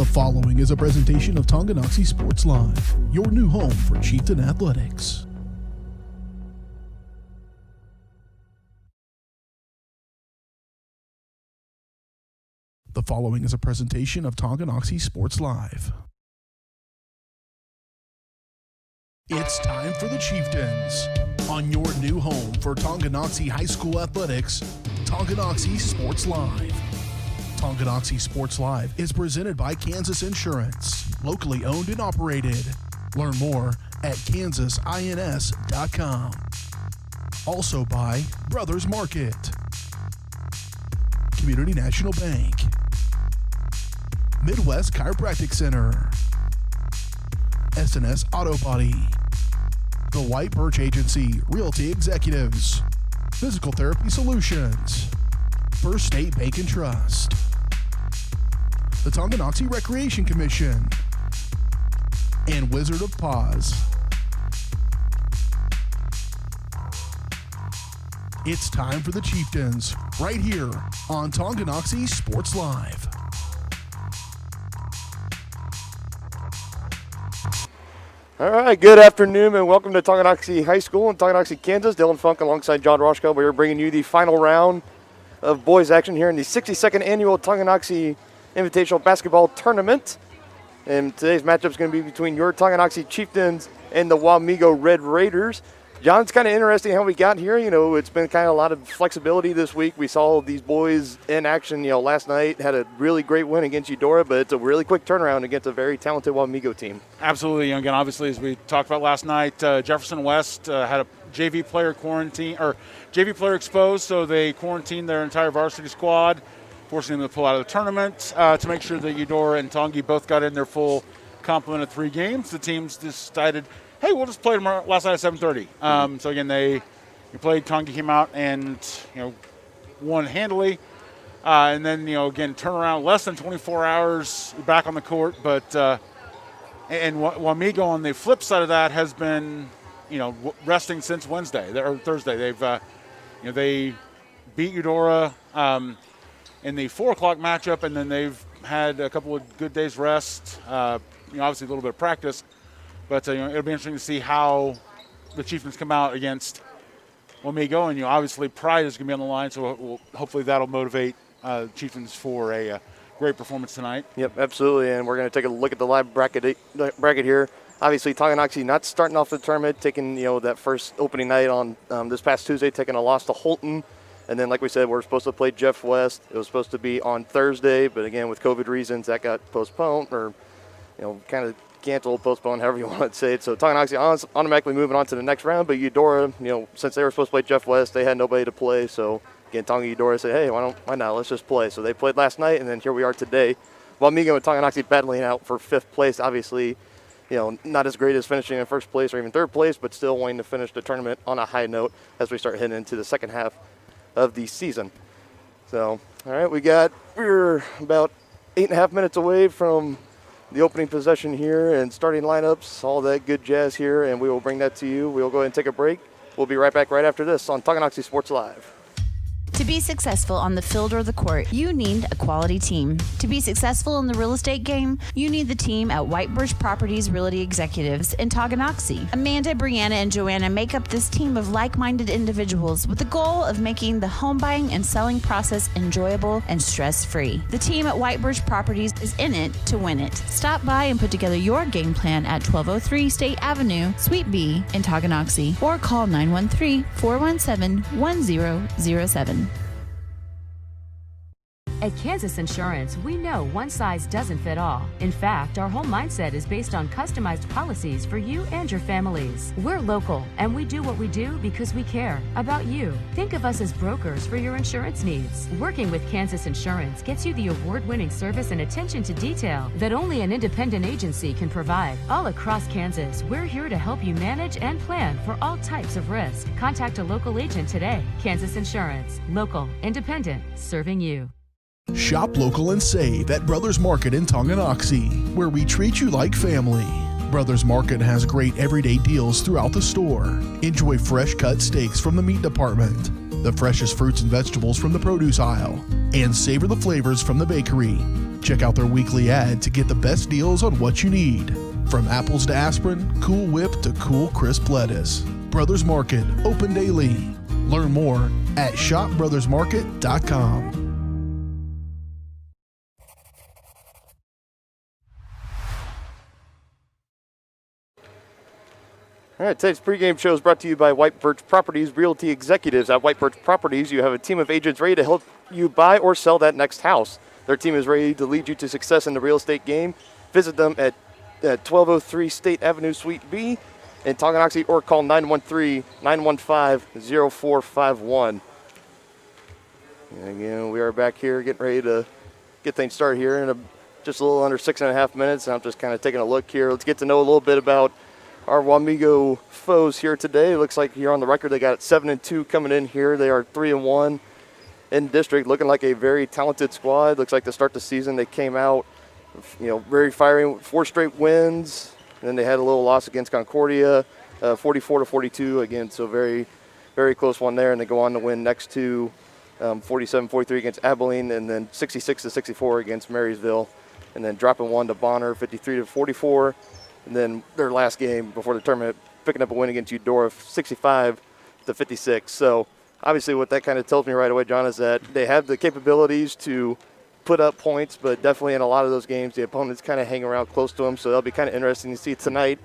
The following is a presentation of Tonganoxie Sports Live, your new home for Chieftain athletics. The following is a presentation of Tonganoxie Sports Live. It's time for the Chieftains on your new home for Tonganoxie High School athletics, Tonganoxie Sports Live. Tonganoxie Sports Live is presented by Kansas Insurance, locally owned and operated. Learn more at kansasins.com. Also by Brothers Market, Community National Bank, Midwest Chiropractic Center, SNS Auto Body, The White Birch Agency Realty Executives, Physical Therapy Solutions, First State Bank and Trust, the Tonganoxie Recreation Commission, and Wizard of Paws. It's time for the Chieftains, right here on Tonganoxie Sports Live. All right, good afternoon and welcome to Tonganoxie High School in Tonganoxie, Kansas. Dylan Funk alongside John Roshko. We are bringing you the final round of boys action here in the 62nd annual Tonganoxie Invitational Basketball Tournament. And today's matchup is going to be between your Tonganoxie Chieftains and the Wamego Red Raiders. John, it's kind of interesting how we got here. You know, it's been kind of a lot of flexibility this week. We saw these boys in action, you know, last night. Had a really great win against Eudora, but it's a really quick turnaround against a very talented Wamego team. Absolutely. Again, obviously, as we talked about last night, Jefferson West had a JV player exposed, so they quarantined their entire varsity squad, forcing them to pull out of the tournament to make sure that Eudora and Tongi both got in their full complement of 3 games. The teams decided, hey, we'll just play tomorrow, last night at 7:30. So again, they played. Tongi came out and won handily, and then again turnaround less than 24 hours back on the court. But and Wamego on the flip side of that has been resting since Wednesday or Thursday. They've they beat Eudora in the 4 o'clock matchup, and then they've had a couple of good days rest. Obviously a little bit of practice. But it'll be interesting to see how the Chieftains come out against Wamego, and obviously pride is going to be on the line, so hopefully that'll motivate Chieftains for a great performance tonight. Yep, absolutely, and we're going to take a look at the live bracket here. Obviously, Tonganoxie not starting off the tournament, taking that first opening night on this past Tuesday, taking a loss to Holton, and then like we said, we're supposed to play Jeff West. It was supposed to be on Thursday, but again with COVID reasons that got postponed or kind of canceled, postponed, however you want to say it. So Tonganoxie automatically moving on to the next round, but Eudora, since they were supposed to play Jeff West, they had nobody to play. So again, Eudora said, hey, why not? Let's just play. So they played last night, and then here we are today. Wamego and Tonganoxie battling out for 5th place. Obviously, not as great as finishing in 1st place or even 3rd place, but still wanting to finish the tournament on a high note as we start heading into the second half of the season. So, all right, we're about 8.5 minutes away from the opening possession here and starting lineups, all that good jazz here, and we will bring that to you. We'll go ahead and take a break. We'll be right back right after this on Tonganoxie Sports Live. To be successful on the field or the court, you need a quality team. To be successful in the real estate game, you need the team at White Birch Properties Realty Executives in Tonganoxie. Amanda, Brianna, and Joanna make up this team of like-minded individuals with the goal of making the home buying and selling process enjoyable and stress-free. The team at White Birch Properties is in it to win it. Stop by and put together your game plan at 1203 State Avenue, Suite B in Tonganoxie, or call 913-417-1007. At Kansas Insurance, we know one size doesn't fit all. In fact, our whole mindset is based on customized policies for you and your families. We're local, and we do what we do because we care about you. Think of us as brokers for your insurance needs. Working with Kansas Insurance gets you the award-winning service and attention to detail that only an independent agency can provide. All across Kansas, we're here to help you manage and plan for all types of risk. Contact a local agent today. Kansas Insurance. Local, independent, serving you. Shop local and save at Brothers Market in Tonganoxie, where we treat you like family. Brothers Market has great everyday deals throughout the store. Enjoy fresh cut steaks from the meat department, the freshest fruits and vegetables from the produce aisle, and savor the flavors from the bakery. Check out their weekly ad to get the best deals on what you need. From apples to aspirin, Cool Whip to cool crisp lettuce. Brothers Market, open daily. Learn more at shopbrothersmarket.com. All right, today's pregame show is brought to you by White Birch Properties Realty Executives. At White Birch Properties, you have a team of agents ready to help you buy or sell that next house. Their team is ready to lead you to success in the real estate game. Visit them at 1203 State Avenue, Suite B in Tonganoxie, or call 913-915-0451. And again, we are back here getting ready to get things started here in just a little under 6.5 minutes. I'm just kind of taking a look here. Let's get to know a little bit about our Wamego foes here today. It looks like here on the record they got 7-2 coming in here. They are 3-1 in district, looking like a very talented squad. Looks like to start the season they came out, very fiery, 4 straight wins. And then they had a little loss against Concordia, 44-42 again. So very, very close one there. And they go on to win next to 47-43 against Abilene, and then 66-64 against Marysville, and then dropping one to Bonner, 53-44. And then their last game before the tournament, picking up a win against Eudora, 65-56. So obviously what that kind of tells me right away, John, is that they have the capabilities to put up points, but definitely in a lot of those games, the opponents kind of hang around close to them. So that'll be kind of interesting to see tonight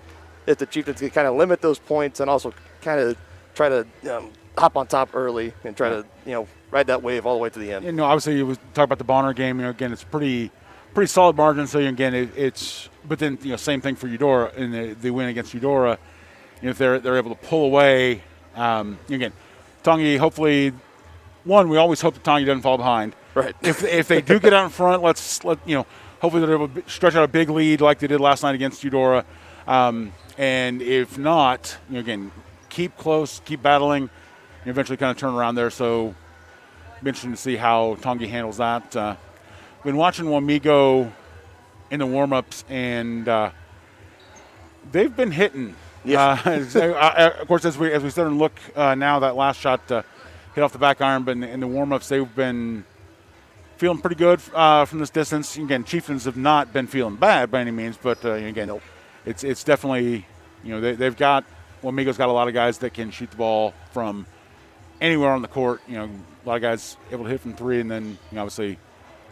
if the Chieftains can kind of limit those points and also kind of try to hop on top early and try to, ride that wave all the way to the end. Obviously you was talk about the Bonner game. Again, it's pretty solid margin. So again, it's but then same thing for Eudora in the win against Eudora. If they're able to pull away, again, Tongi. Hopefully, we always hope that Tongi doesn't fall behind. Right. If they do get out in front, hopefully they're able to stretch out a big lead like they did last night against Eudora. And if not, again, keep close, keep battling, and eventually kind of turn around there. So it'll be interesting to see how Tongi handles that. Been watching Wamego in the warm-ups, and they've been hitting. Yes. Of course, as we start and look now, that last shot hit off the back iron, but in the warm-ups, they've been feeling pretty good from this distance. Again, Chieftains have not been feeling bad by any means, but again, nope. It's definitely, they've got, Wamego's got a lot of guys that can shoot the ball from anywhere on the court. A lot of guys able to hit from 3, and then obviously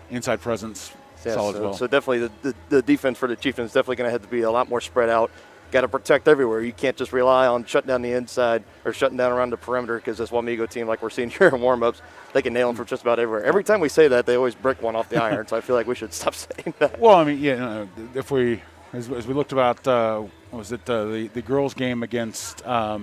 inside presence solid as well. So definitely the defense for the Chieftains is definitely going to have to be a lot more spread out. Got to protect everywhere. You can't just rely on shutting down the inside or shutting down around the perimeter, because this Wamego team, like we're seeing here in warm-ups, they can nail them from just about everywhere. Every time we say that, they always brick one off the iron, so I feel like we should stop saying that. Well, I mean, if we, as we looked about, what was it, the girls' game against, I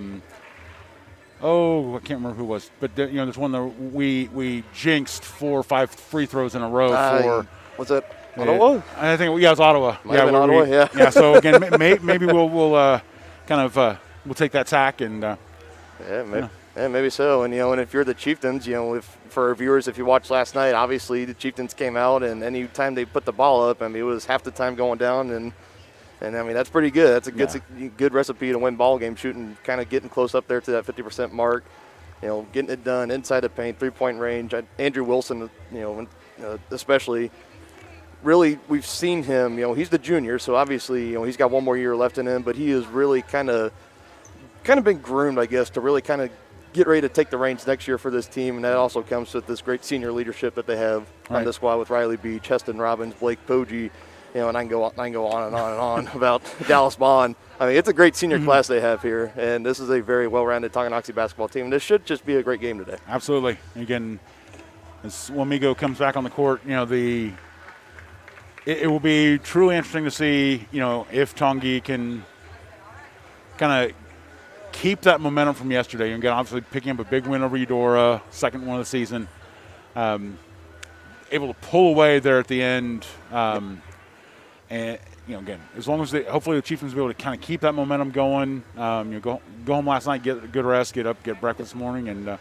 can't remember who it was, but there's one that we jinxed 4 or 5 free throws in a row for. Was it Ottawa? I think it was Ottawa. Might have been Ottawa, yeah. Yeah. So again, maybe we'll we'll take that tack and. Maybe so. And and if you're the Chieftains, for our viewers, if you watched last night, obviously the Chieftains came out, and any time they put the ball up, it was half the time going down, and that's pretty good. That's a good recipe to win ball game, shooting, kind of getting close up there to that 50% mark. Getting it done inside the paint, 3-point range. Andrew Wilson, especially. Really, we've seen him, he's the junior, so obviously, he's got one more year left in him, but he is really kind of been groomed, I guess, to really kind of get ready to take the reins next year for this team, and that also comes with this great senior leadership that they have on the squad with Riley Beach, Heston Robbins, Blake Poggi, and I can go on and on about Dallas Bond. It's a great senior class they have here, and this is a very well-rounded Tonganoxie basketball team. This should just be a great game today. Absolutely. Again, as Wamego comes back on the court, it will be truly interesting to see, if Tongi can kind of keep that momentum from yesterday. Again, obviously picking up a big win over Eudora, second one of the season, able to pull away there at the end, and again, as long as hopefully the Chieftains will be able to kind of keep that momentum going. Go home last night, get a good rest, get up, get breakfast this morning, and.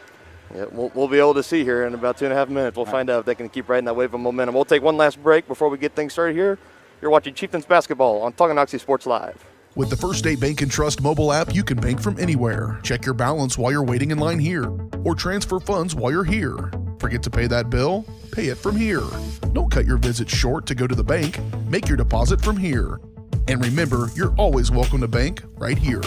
We'll be able to see here in about 2.5 minutes. We'll find out if they can keep riding that wave of momentum. We'll take one last break before we get things started here. You're watching Chieftains basketball on Tonganoxie Sports Live. With the First State Bank and Trust mobile app, you can bank from anywhere. Check your balance while you're waiting in line here, or transfer funds while you're here. Forget to pay that bill? Pay it from here. Don't cut your visit short to go to the bank. Make your deposit from here. And remember, you're always welcome to bank right here.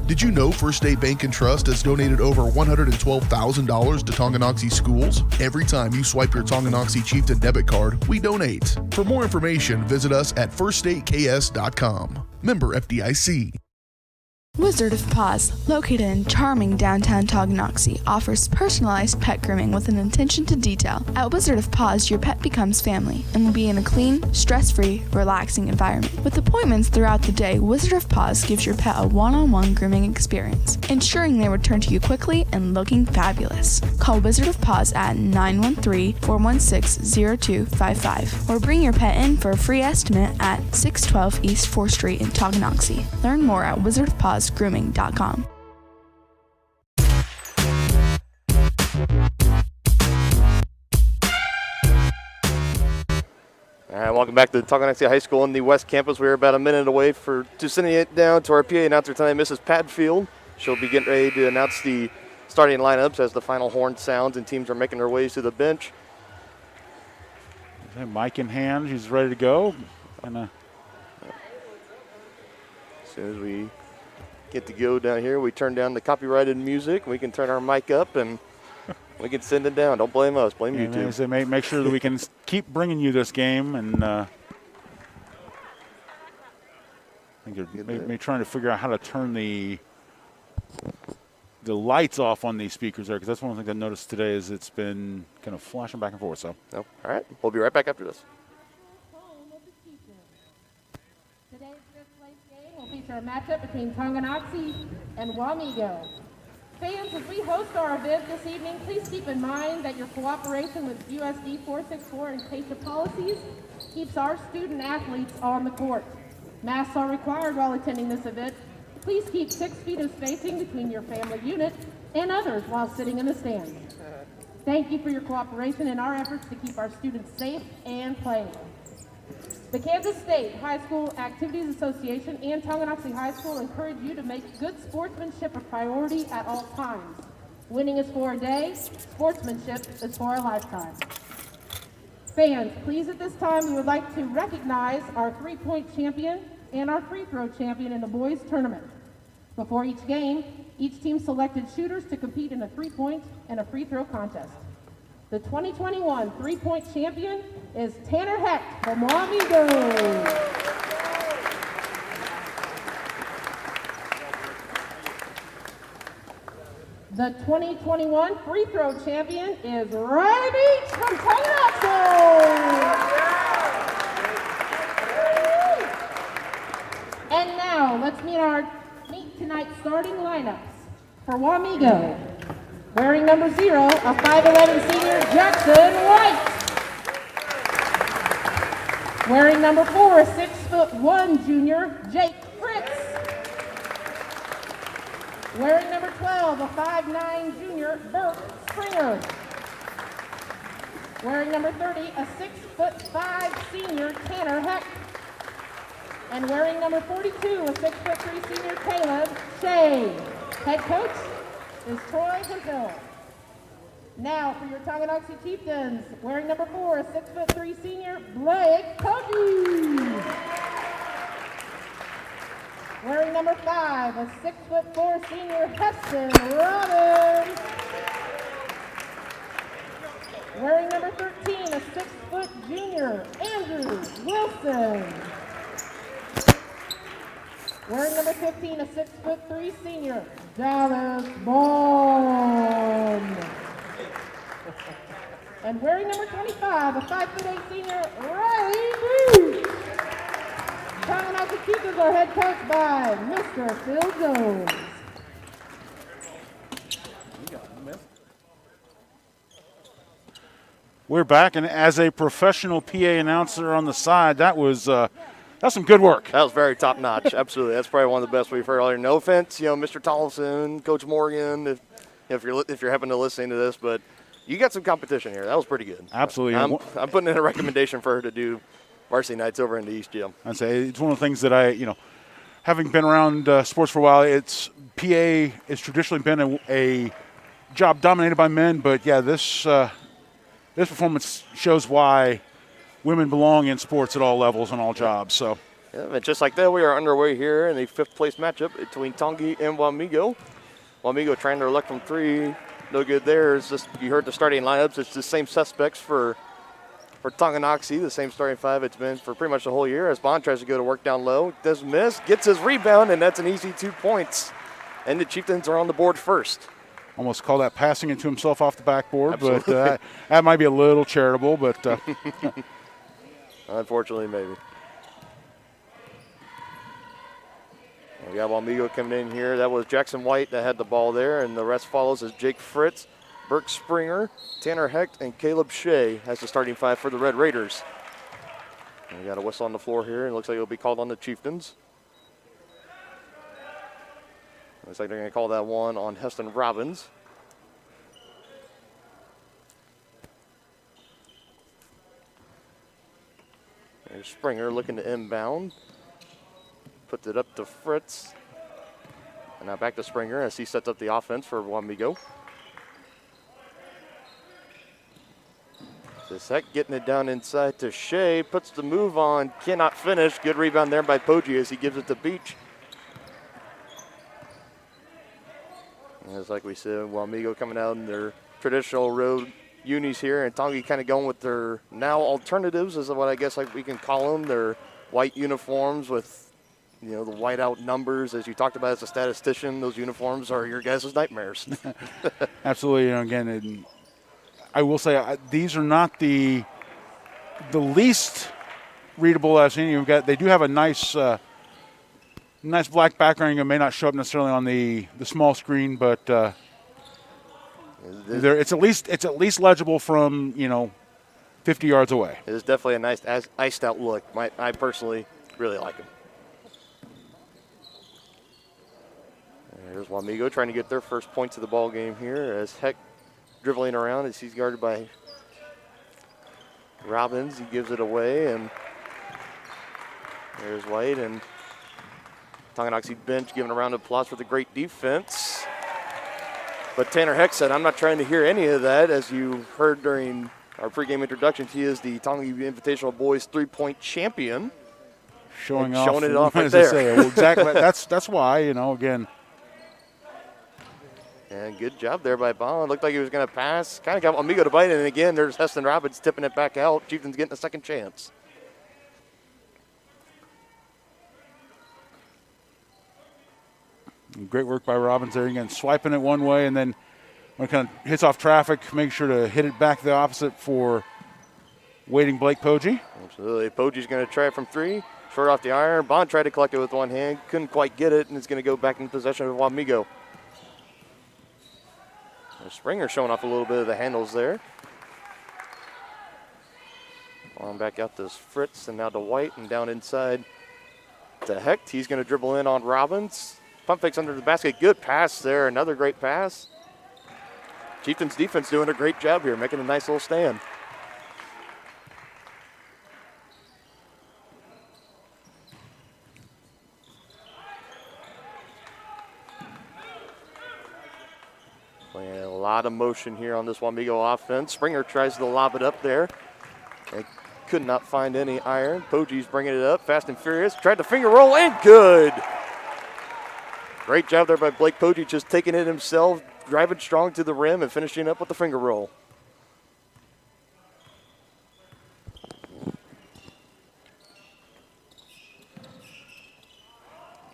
Did you know First State Bank and Trust has donated over $112,000 to Tonganoxie schools? Every time you swipe your Tonganoxie Chieftain debit card, we donate. For more information, visit us at firststateks.com. Member FDIC. Wizard of Paws, located in charming downtown Tonganoxie, offers personalized pet grooming with an attention to detail. At Wizard of Paws, your pet becomes family and will be in a clean, stress-free, relaxing environment. With appointments throughout the day, Wizard of Paws gives your pet a one-on-one grooming experience, ensuring they return to you quickly and looking fabulous. Call Wizard of Paws at 913-416-0255 or bring your pet in for a free estimate at 612 East 4th Street in Tonganoxie. Learn more at wizardofpawsgrooming.com. All right, welcome back to Tonganoxie High School in the West Campus. We're about a minute away to sending it down to our PA announcer tonight, Mrs. Padfield. She'll be getting ready to announce the starting lineups as the final horn sounds and teams are making their ways to the bench. Mic in hand, he's ready to go. As soon as we get to go down here, we turn down the copyrighted music. We can turn our mic up and we can send it down. Don't blame us. Blame YouTube. They make sure that we can keep bringing you this game. And I think they're maybe trying to figure out how to turn the lights off on these speakers there, because that's one thing I noticed today is it's been kind of flashing back and forth. So, all right, we'll be right back after this. Today's fifth-place game will feature a matchup between Tonganoxie and Wamego. Fans, as we host our event this evening, please keep in mind that your cooperation with USD 464 and CASA policies keeps our student athletes on the court. Masks are required while attending this event. Please keep 6 feet of spacing between your family unit and others while sitting in the stands. Thank you for your cooperation in our efforts to keep our students safe and playing. The Kansas State High School Activities Association and Tonganoxie High School encourage you to make good sportsmanship a priority at all times. Winning is for a day, sportsmanship is for a lifetime. Fans, please at this time we would like to recognize our three-point champion and our free throw champion in the boys tournament. Before each game, each team selected shooters to compete in a three-point and a free throw contest. The 2021 three-point champion is Tanner Heck from Wamego. The 2021 free throw champion is Riley Beach from Tonganoxie. And now let's meet tonight's starting lineups. For Wamego, wearing number 0, a 5'11" senior, Jackson White. Wearing number 4, a 6'1" junior, Jake Fritz. Wearing number 12, a 5'9" junior, Bert Springer. Wearing number 30, a 6'5" senior, Tanner Heck. And wearing number 42, a 6'3" senior, Caleb Shea. Head coach is Troy Hill. Now for your Tonganoxie Chieftains, wearing number 4, a 6'3" senior, Blake Cody. Wearing number 5, a 6'4" senior, Heston Robbins. Wearing number 13, a 6' junior, Andrew Wilson. Wearing number 15, a 6'3" senior, Dallas Bond. And wearing number 25, a 5'8" senior, Riley Booth. Tonganoxie Chieftains are head coached by Mr. Phil Jones. we're back, and as a professional PA announcer on the side, that's some good work. That was very top notch. Absolutely, that's probably one of the best we've heard all year. No offense, Mr. Tollefson, Coach Morgan, if you're happen to listening to this, but you got some competition here. That was pretty good. Absolutely. I'm putting in a recommendation for her to do varsity nights over in the East Gym. I'd say it's one of the things that having been around sports for a while, PA has traditionally been a job dominated by men, but yeah, this this performance shows why women belong in sports at all levels and all jobs. So, yeah, and just like that, we are underway here in the 5th place matchup between Tongi and Wamego. Wamego trying their luck from 3. No good there. It's just, you heard the starting lineups. It's the same suspects for Tonganoxie, the same starting 5 it's been for pretty much the whole year. As Bond tries to go to work down low, does miss, gets his rebound, and that's an easy 2 points. And the Chieftains are on the board first. almost call that passing into himself off the backboard. Absolutely. But that might be a little charitable. But unfortunately, maybe. We got Wamego coming in here. That was Jackson White that had the ball there, and the rest follows as Jake Fritz, Burke Springer, Tanner Hecht, and Caleb Shea as the starting 5 for the Red Raiders. And we got a whistle on the floor here, and it looks like it'll be called on the Chieftains. Looks like they're going to call that one on Heston Robbins. There's Springer looking to inbound. Puts it up to Fritz. And now back to Springer as he sets up the offense for Wamego. Heck getting it down inside to Shea. Puts the move on. Cannot finish. Good rebound there by Poggi as he gives it to Beach. And it's like we said, Wamego coming out in their traditional road unis here, and Tongi kind of going with their now alternatives, is what I guess like we can call them. Their white uniforms with, you know, the whiteout numbers. As you talked about as a statistician, those uniforms are your guys' nightmares. absolutely. You know, again, and I will say these are not the least readable I've seen. You've got, they do have a nice nice black background. It may not show up necessarily on the small screen, but it's at least legible from 50 yards away. It is definitely a nice iced out look. I personally really like them. There's Wamego trying to get their first points of the ball game here as Heck dribbling around as he's guarded by Robbins. He gives it away, and there's White, and Tonganoxie bench giving a round of applause for the great defense. But Tanner Heck said, I'm not trying to hear any of that. As you heard during our pregame introductions, he is the Tongi Invitational Boys three-point champion. Showing it off right there. Well, exactly. That's why, again. And good job there by Bond. Looked like he was going to pass. Kind of got Wamego to bite it. And again, there's Heston Robbins tipping it back out. Chieftains getting a second chance. Great work by Robbins there. Again, swiping it one way, and then when it kind of hits off traffic, make sure to hit it back the opposite for waiting Blake Poggi. Absolutely. Poggi's going to try it from 3. Short off the iron. Bond tried to collect it with one hand. Couldn't quite get it, and it's going to go back in possession of Wamego. Springer showing off a little bit of the handles there. On back out to Fritz, and now to White, and down inside to Hecht. He's going to dribble in on Robbins. Pump fakes under the basket. Good pass there. Another great pass. Chieftains defense doing a great job here, making a nice little stand. Playing a lot of motion here on this Wamego offense. Springer tries to lob it up there. They could not find any iron. Poggi's bringing it up, fast and furious. Tried to finger roll, and good. Great job there by Blake Poggi, just taking it himself, driving strong to the rim, and finishing up with the finger roll.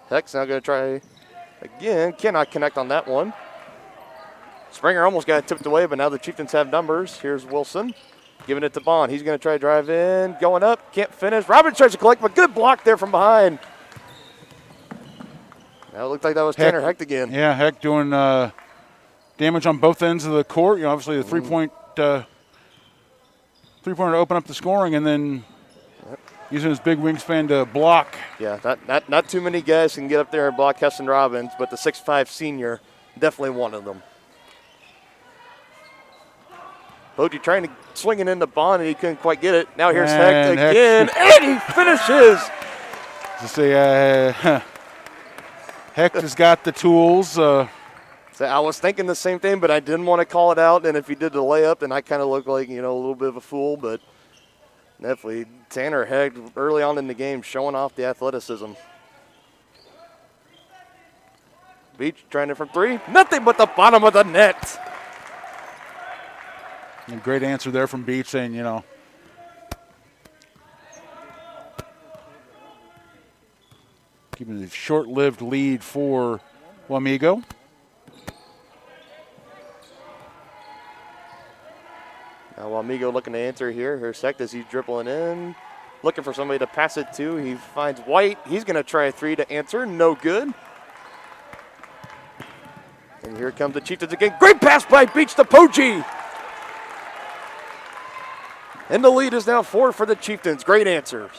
Heck's now going to try again. Cannot connect on that one. Springer almost got it tipped away, but now the Chieftains have numbers. Here's Wilson giving it to Bond. He's going to try to drive in, going up, can't finish. Robbins tries to collect, but good block there from behind. Now it looked like that was Tanner Hecht again. Yeah, Hecht doing damage on both ends of the court. Obviously the three-pointer to open up the scoring, and then using his big wingspan to block. Yeah, not too many guys can get up there and block Heston Robbins, but the 6'5" senior, definitely one of them. Poggi trying to swing it into Bond, and he couldn't quite get it. Now here's Hecht again, and he finishes. To say, Hecht has got the tools. So I was thinking the same thing, but I didn't want to call it out. And if he did the layup, then I kind of looked like, a little bit of a fool. But definitely Tanner Heck early on in the game showing off the athleticism. Beach trying it from three. Nothing but the bottom of the net. And great answer there from Beach saying, keeping a short-lived lead for Wamego. Now Wamego looking to answer here. Here's Sect as he's dribbling in. Looking for somebody to pass it to. He finds White. He's going to try a three to answer. No good. And here comes the Chieftains again. Great pass by Beach to Poggi. And the lead is now 4 for the Chieftains. Great answers.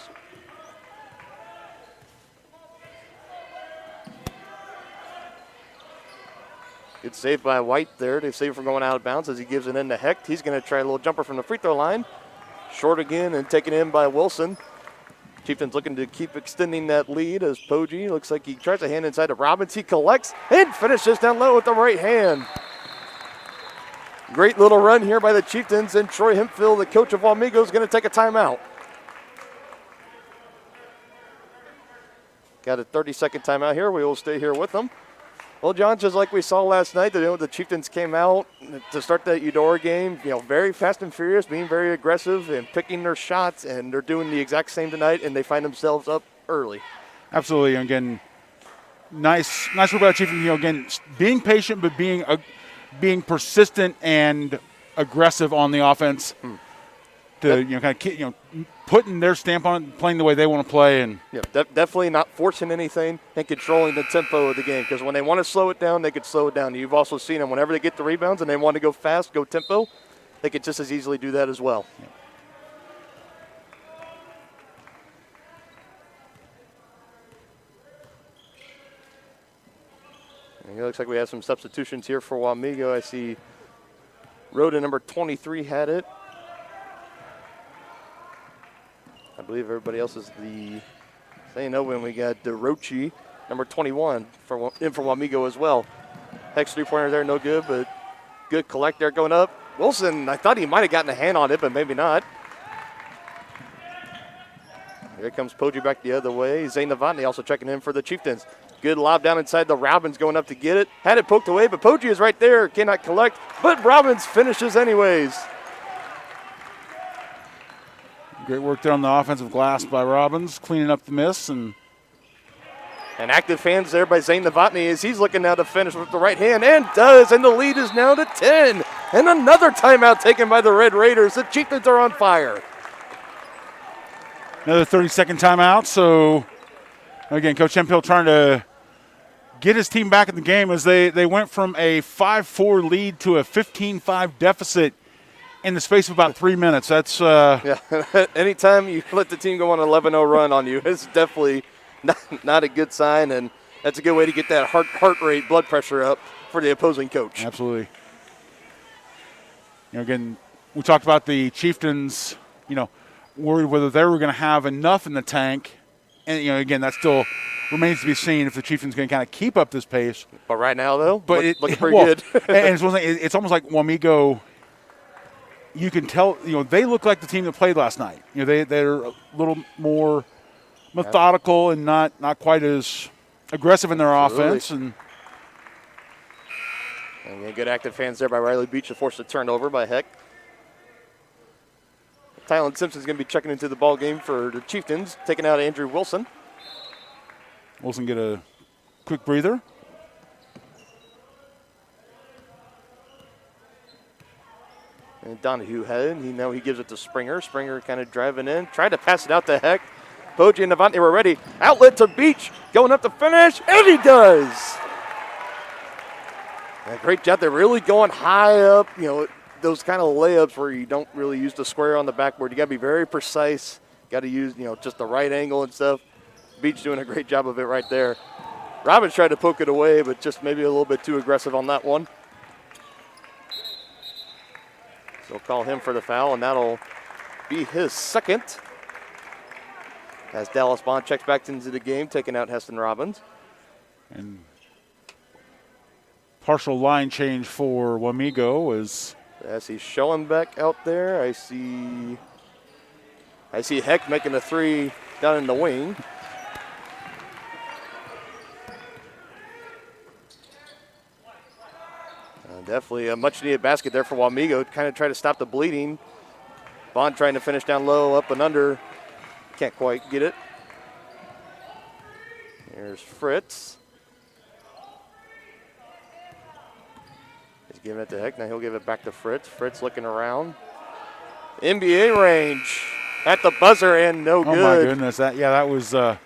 Good save by White there to save from going out of bounds as he gives it in to Hecht. He's going to try a little jumper from the free throw line. Short again and taken in by Wilson. Chieftains looking to keep extending that lead as Poggi looks like he tries a hand inside of Robbins. He collects and finishes down low with the right hand. Great little run here by the Chieftains, and Troy Hemphill, the coach of Wamego, is going to take a timeout. Got a 30-second timeout here. We will stay here with them. Well, John, just like we saw last night, the Chieftains came out to start that Eudora game, very fast and furious, being very aggressive and picking their shots, and they're doing the exact same tonight, and they find themselves up early. Absolutely. Again, nice work by the Chieftains. Again, being patient but being persistent and aggressive on the offense. To putting their stamp on it, playing the way they want to play, and definitely not forcing anything and controlling the tempo of the game. Because when they want to slow it down, they could slow it down. You've also seen them whenever they get the rebounds and they want to go fast, go tempo, they could just as easily do that as well. And it looks like we have some substitutions here for Wamego. I see Rhoda number 23 had it. I believe everybody else is the St. Owen. We got DeRochi, number 21, in for Wamego as well. Hex three-pointer there, no good, but good collect there going up. Wilson, I thought he might have gotten a hand on it, but maybe not. Here comes Poggi back the other way. Zane Novotny also checking in for the Chieftains. Good lob down inside the Robbins going up to get it. Had it poked away, but Poggi is right there. Cannot collect, but Robbins finishes anyways. great work there on the offensive glass by Robbins, cleaning up the miss. And active hands there by Zane Novotny as he's looking now to finish with the right hand, and does, and the lead is now to 10. And another timeout taken by the Red Raiders. The Chieftains are on fire. Another 30-second timeout. So, again, Coach Hemphill trying to get his team back in the game as they went from a 5-4 lead to a 15-5 deficit in the space of about 3 minutes. That's yeah. Anytime you let the team go on an 11-0 run on you, it's definitely not a good sign, and that's a good way to get that heart rate, blood pressure up for the opposing coach. Absolutely. Again, we talked about the Chieftains, worried whether they were going to have enough in the tank. And, again, that still remains to be seen if the Chieftains can kind of keep up this pace. But right now, though, looking pretty good. And it's almost like Wamego, you can tell, they look like the team that played last night. They're a little more methodical and not quite as aggressive in their offense. And again, good active hands there by Riley Beach to force a turnover by Heck. Tylen Simpson's going to be checking into the ball game for the Chieftains, taking out Andrew Wilson. Wilson get a quick breather. And Donahue had it. Now he gives it to Springer. Springer kind of driving in. Tried to pass it out to Heck. Poggi and Novotny were ready. Outlet to Beach. Going up to finish. And he does. And great job. They're really going high up. Those kind of layups where you don't really use the square on the backboard. You got to be very precise. Got to use, just the right angle and stuff. Beach doing a great job of it right there. Robbins tried to poke it away, but just maybe a little bit too aggressive on that one. So we'll call him for the foul, and that'll be his second. As Dallas Bond checks back into the game, taking out Heston Robbins. And Partial line change for Wamego is I see Schellenbeck out there. I see Heck making a three down in the wing. Definitely a much-needed basket there for Wamego. Kind of try to stop the bleeding. Bond trying to finish down low, up and under. Can't quite get it. Here's Fritz. He's giving it to Heck. Now he'll give it back to Fritz. Fritz looking around. NBA range at the buzzer and no good. Oh my goodness! That was that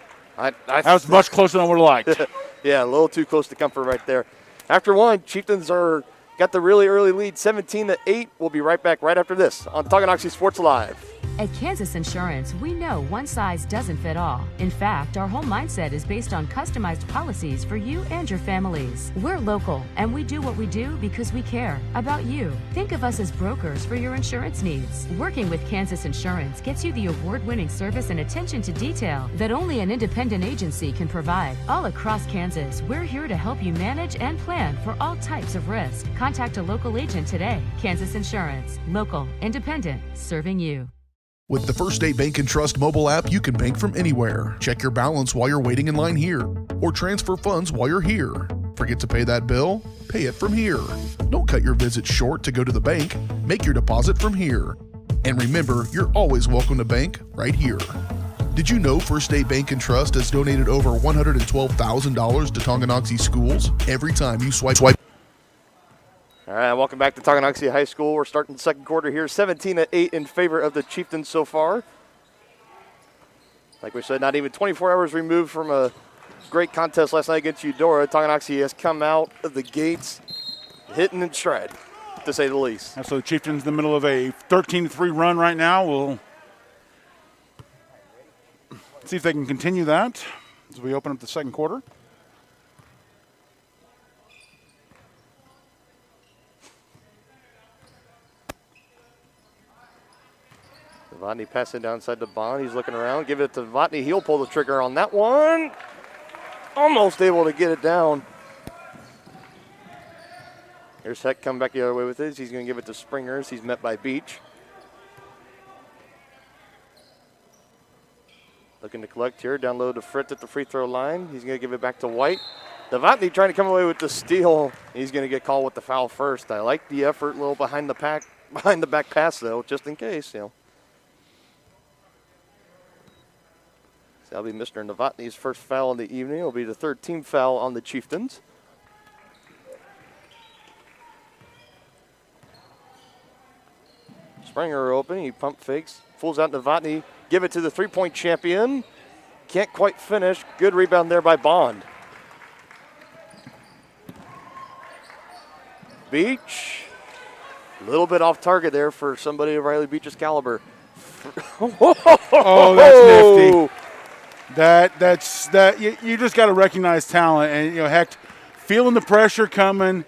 was much closer than I would have liked. Yeah, a little too close to comfort right there. After one, Chieftains got the really early lead, 17-8. We'll be right back right after this on Tonganoxie Sports Live. At Kansas Insurance, we know one size doesn't fit all. In fact, our whole mindset is based on customized policies for you and your families. We're local, and we do what we do because we care about you. Think of us as brokers for your insurance needs. Working with Kansas Insurance gets you the award-winning service and attention to detail that only an independent agency can provide. All across Kansas, we're here to help you manage and plan for all types of risk. Contact a local agent today. Kansas Insurance. Local, independent, serving you. With the First State Bank and Trust mobile app, you can bank from anywhere. Check your balance while you're waiting in line here, or transfer funds while you're here. Forget to pay that bill? Pay it from here. Don't cut your visit short to go to the bank. Make your deposit from here. And remember, you're always welcome to bank right here. Did you know First State Bank and Trust has donated over $112,000 to Tonganoxie schools? Every time you swipe. All right, welcome back to Tonganoxie High School. We're starting the second quarter here, 17-8 in favor of the Chieftains so far. Like we said, not even 24 hours removed from a great contest last night against Eudora. Tonganoxie has come out of the gates hitting in stride, to say the least. So the Chieftains in the middle of a 13-3 run right now. We'll see if they can continue that as we open up the second quarter. Novotny passing down inside the Bond. He's looking around. Give it to Novotny. He'll pull the trigger on that one. Almost able to get it down. Here's Heck coming back the other way with it. He's going to give it to Springers. He's met by Beach. Looking to collect here. Down low to Fritz at the free throw line. He's going to give it back to White. Novotny trying to come away with the steal. He's going to get called with the foul first. I like the effort, a little behind the back pass though, just in case, That'll be Mr. Novotny's first foul in the evening. It'll be the third team foul on the Chieftains. Springer open. He pump fakes. Fools out Novotny. Give it to the three-point champion. Can't quite finish. Good rebound there by Bond. Beach. A little bit off target there for somebody of Riley Beach's caliber. Oh, that's nifty. That's you just got to recognize talent, and Heck feeling the pressure coming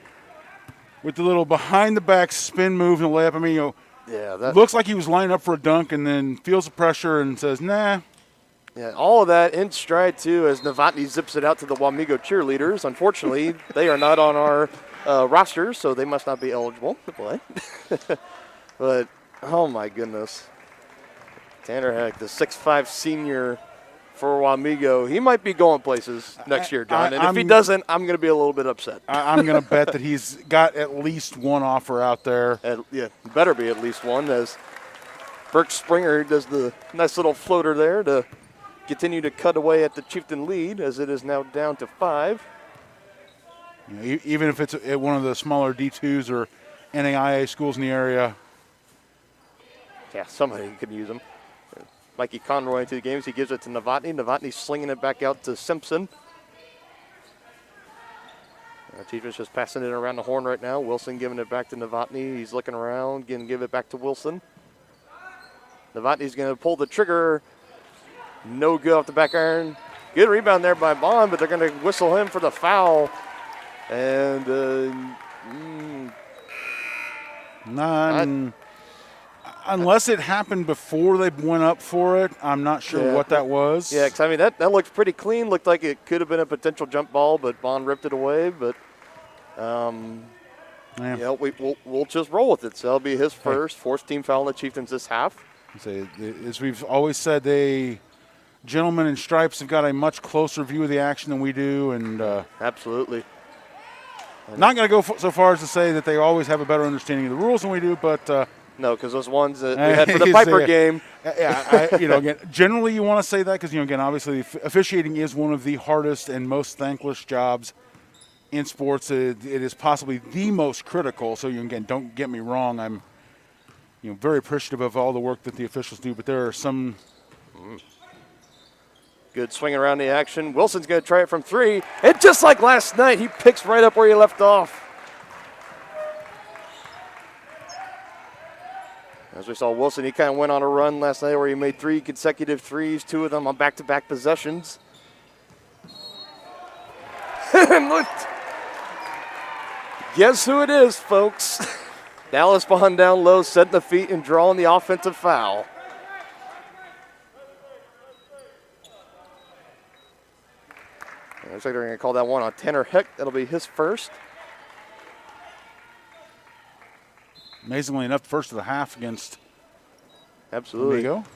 with the little behind the back spin move and the layup. I mean, that looks like he was lining up for a dunk, and then feels the pressure and says, "Nah." Yeah, all of that in stride too, as Novotny zips it out to the Wamego cheerleaders. Unfortunately, they are not on our roster, so they must not be eligible to play. But oh my goodness, Tanner Heck, the 6'5" senior for Wamego, he might be going places next year, John. And if he doesn't, I'm going to be a little bit upset. I'm going to bet that he's got at least one offer out there. Better be at least one, as Burke Springer does the nice little floater there to continue to cut away at the Chieftain lead, as it is now down to 5. Even if it's at one of the smaller D2s or NAIA schools in the area. Yeah, somebody could use them. Mikey Conroy into the games. He gives it to Novotny. Novotny slinging it back out to Simpson. Chieftains just passing it around the horn right now. Wilson giving it back to Novotny. He's looking around, going to give it back to Wilson. Novotny's going to pull the trigger. No good off the back iron. Good rebound there by Bond, but they're going to whistle him for the foul. And unless it happened before they went up for it, I'm not sure what that was. Yeah, because that looked pretty clean. Looked like it could have been a potential jump ball, but Bond ripped it away. But Yeah. You know, we'll just roll with it. So that'll be his first, fourth team foul on the Chieftains this half. As we've always said, gentlemen in stripes have got a much closer view of the action than we do, and Absolutely. not going to go so far as to say that they always have a better understanding of the rules than we do, but no, because those ones that we had for the Piper game. Yeah, again, generally you want to say that because again, obviously, officiating is one of the hardest and most thankless jobs in sports. It is possibly the most critical. So again, don't get me wrong. I'm very appreciative of all the work that the officials do, but there are some. Good swing around the action. Wilson's going to try it from 3. And just like last night, he picks right up where he left off. As we saw Wilson, he kind of went on a run last night where he made 3 consecutive threes, 2 of them on back-to-back possessions. And look, guess who it is, folks? Dallas Bond down low, setting the feet and drawing the offensive foul. Looks like they're going to call that one on Tanner Heck. That'll be his first. Amazingly enough, first of the half against Absolutely. Wamego.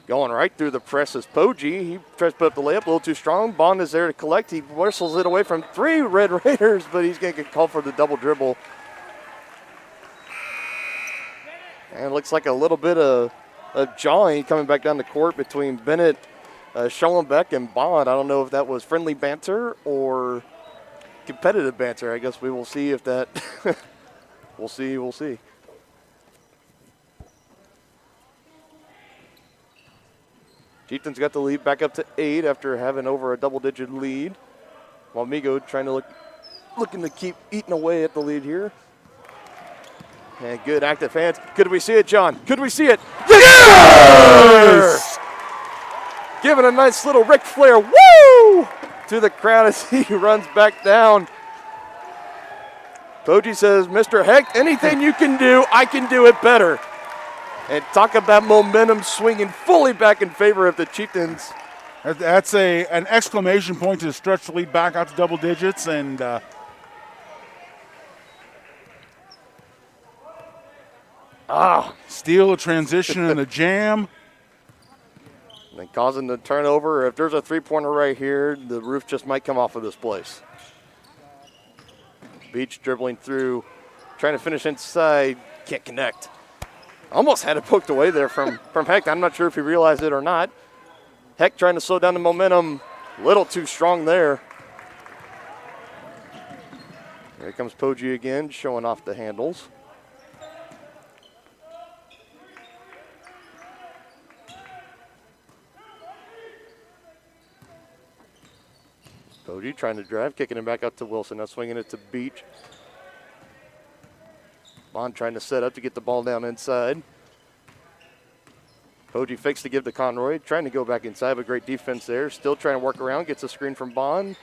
Going right through the press is Poggi. He tries to put up the layup a little too strong. Bond is there to collect. He whistles it away from 3 Red Raiders, but he's going to get called for the double dribble. And it looks like a little bit of jawing coming back down the court between Bennett, Schollenbeck, and Bond. I don't know if that was friendly banter or competitive banter. I guess we will see if that – we'll see. Chieftains got the lead back up to 8 after having over a double-digit lead. Wamego trying to looking to keep eating away at the lead here. And good active hands. Could we see it, John? Could we see it? Yes! Giving a nice little Ric Flair woo to the crowd as he runs back down. Poggi says, Mr. Heck, anything you can do, I can do it better. And talk about momentum swinging fully back in favor of the Chieftains. That's an exclamation point to stretch the lead back out to double digits. And steal, a transition, and a jam. And causing the turnover. If there's a three-pointer right here, the roof just might come off of this place. Beach dribbling through, trying to finish inside, can't connect. Almost had it poked away there from Heck. I'm not sure if he realized it or not. Heck trying to slow down the momentum, a little too strong there. Here comes Poggi again, showing off the handles. Poggi trying to drive, kicking it back up to Wilson. Now swinging it to Beach. Bond trying to set up to get the ball down inside. Poggi fakes to give to Conroy, trying to go back inside, but great defense there. Still trying to work around, gets a screen from Bond.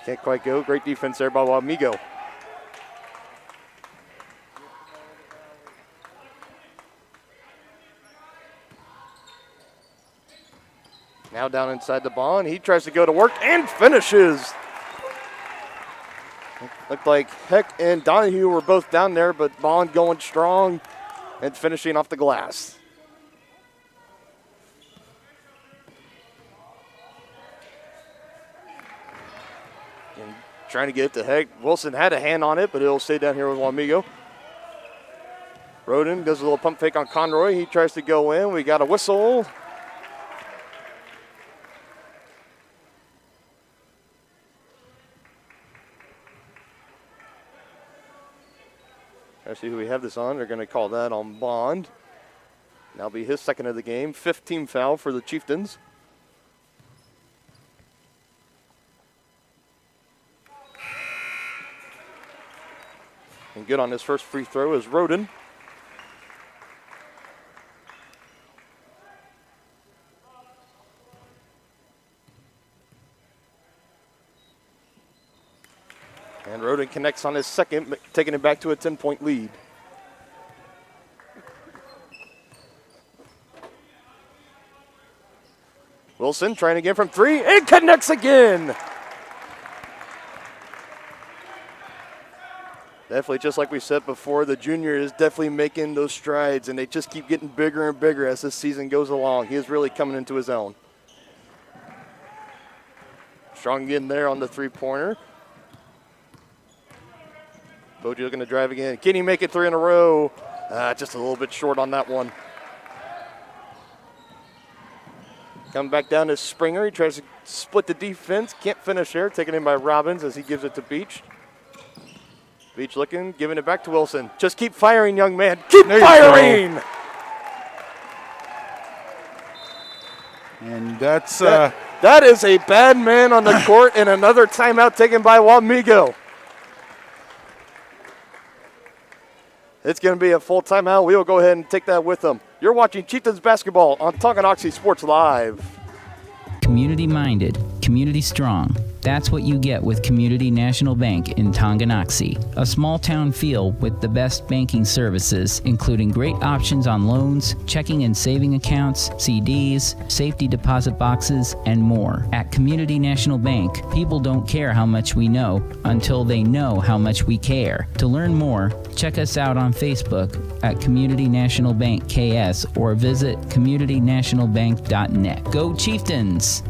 Can't quite go. Great defense there by Wamego. Now down inside the Bond. He tries to go to work and finishes. Looked like Heck and Donahue were both down there, but Bond going strong and finishing off the glass. And trying to get it to Heck. Wilson had a hand on it, but it'll stay down here with Wamego. Roden does a little pump fake on Conroy. He tries to go in. We got a whistle. Let's see who we have this on. They're going to call that on Bond. That'll be his second of the game. 15th foul for the Chieftains. And good on his first free throw is Roden. And Roden connects on his second, taking it back to a 10-point lead. Wilson trying again from 3, and connects again. Definitely, just like we said before, the junior is definitely making those strides, and they just keep getting bigger and bigger as this season goes along. He is really coming into his own. Strong in there on the three-pointer. Boji looking to drive again. Can he make it 3 in a row? Just a little bit short on that one. Coming back down to Springer. He tries to split the defense. Can't finish there. Taken in by Robbins as he gives it to Beach. Beach looking, giving it back to Wilson. Just keep firing, young man. Keep firing! And that's... that is a bad man on the court, and another timeout taken by Wamego. It's going to be a full timeout. We will go ahead and take that with them. You're watching Chieftains basketball on Tonganoxie Sports Live. Community-minded, community-strong. That's what you get with Community National Bank in Tonganoxie. A small-town feel with the best banking services, including great options on loans, checking and saving accounts, CDs, safety deposit boxes, and more. At Community National Bank, people don't care how much we know until they know how much we care. To learn more, check us out on Facebook at Community National Bank KS or visit communitynationalbank.net. Go Chieftains!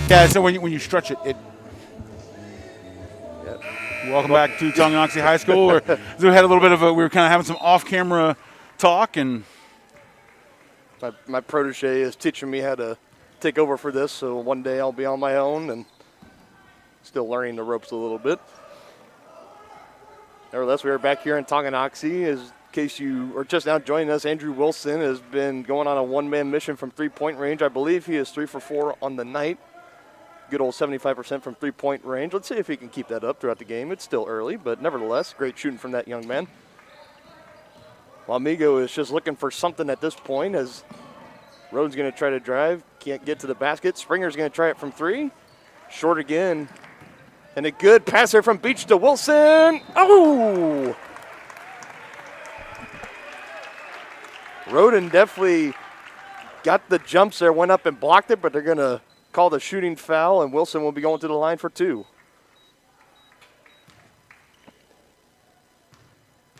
Yeah, so when you stretch it, Welcome back to Tonganoxie High School. We had a little bit of we were kind of having some off-camera talk, and my protege is teaching me how to take over for this, so one day I'll be on my own and still learning the ropes a little bit. Nevertheless, we are back here in Tonganoxie. In case you are just now joining us, Andrew Wilson has been going on a one-man mission from three-point range. I believe he is 3 for 4 on the night. Good old 75% from three-point range. Let's see if he can keep that up throughout the game. It's still early, but nevertheless, great shooting from that young man. Wamego is just looking for something at this point as Rhodes going to try to drive. Can't get to the basket. Springer's going to try it from 3. Short again. And a good pass there from Beach to Wilson. Oh! Roden definitely got the jumps there, went up and blocked it, but they're going to call the shooting foul, and Wilson will be going to the line for 2.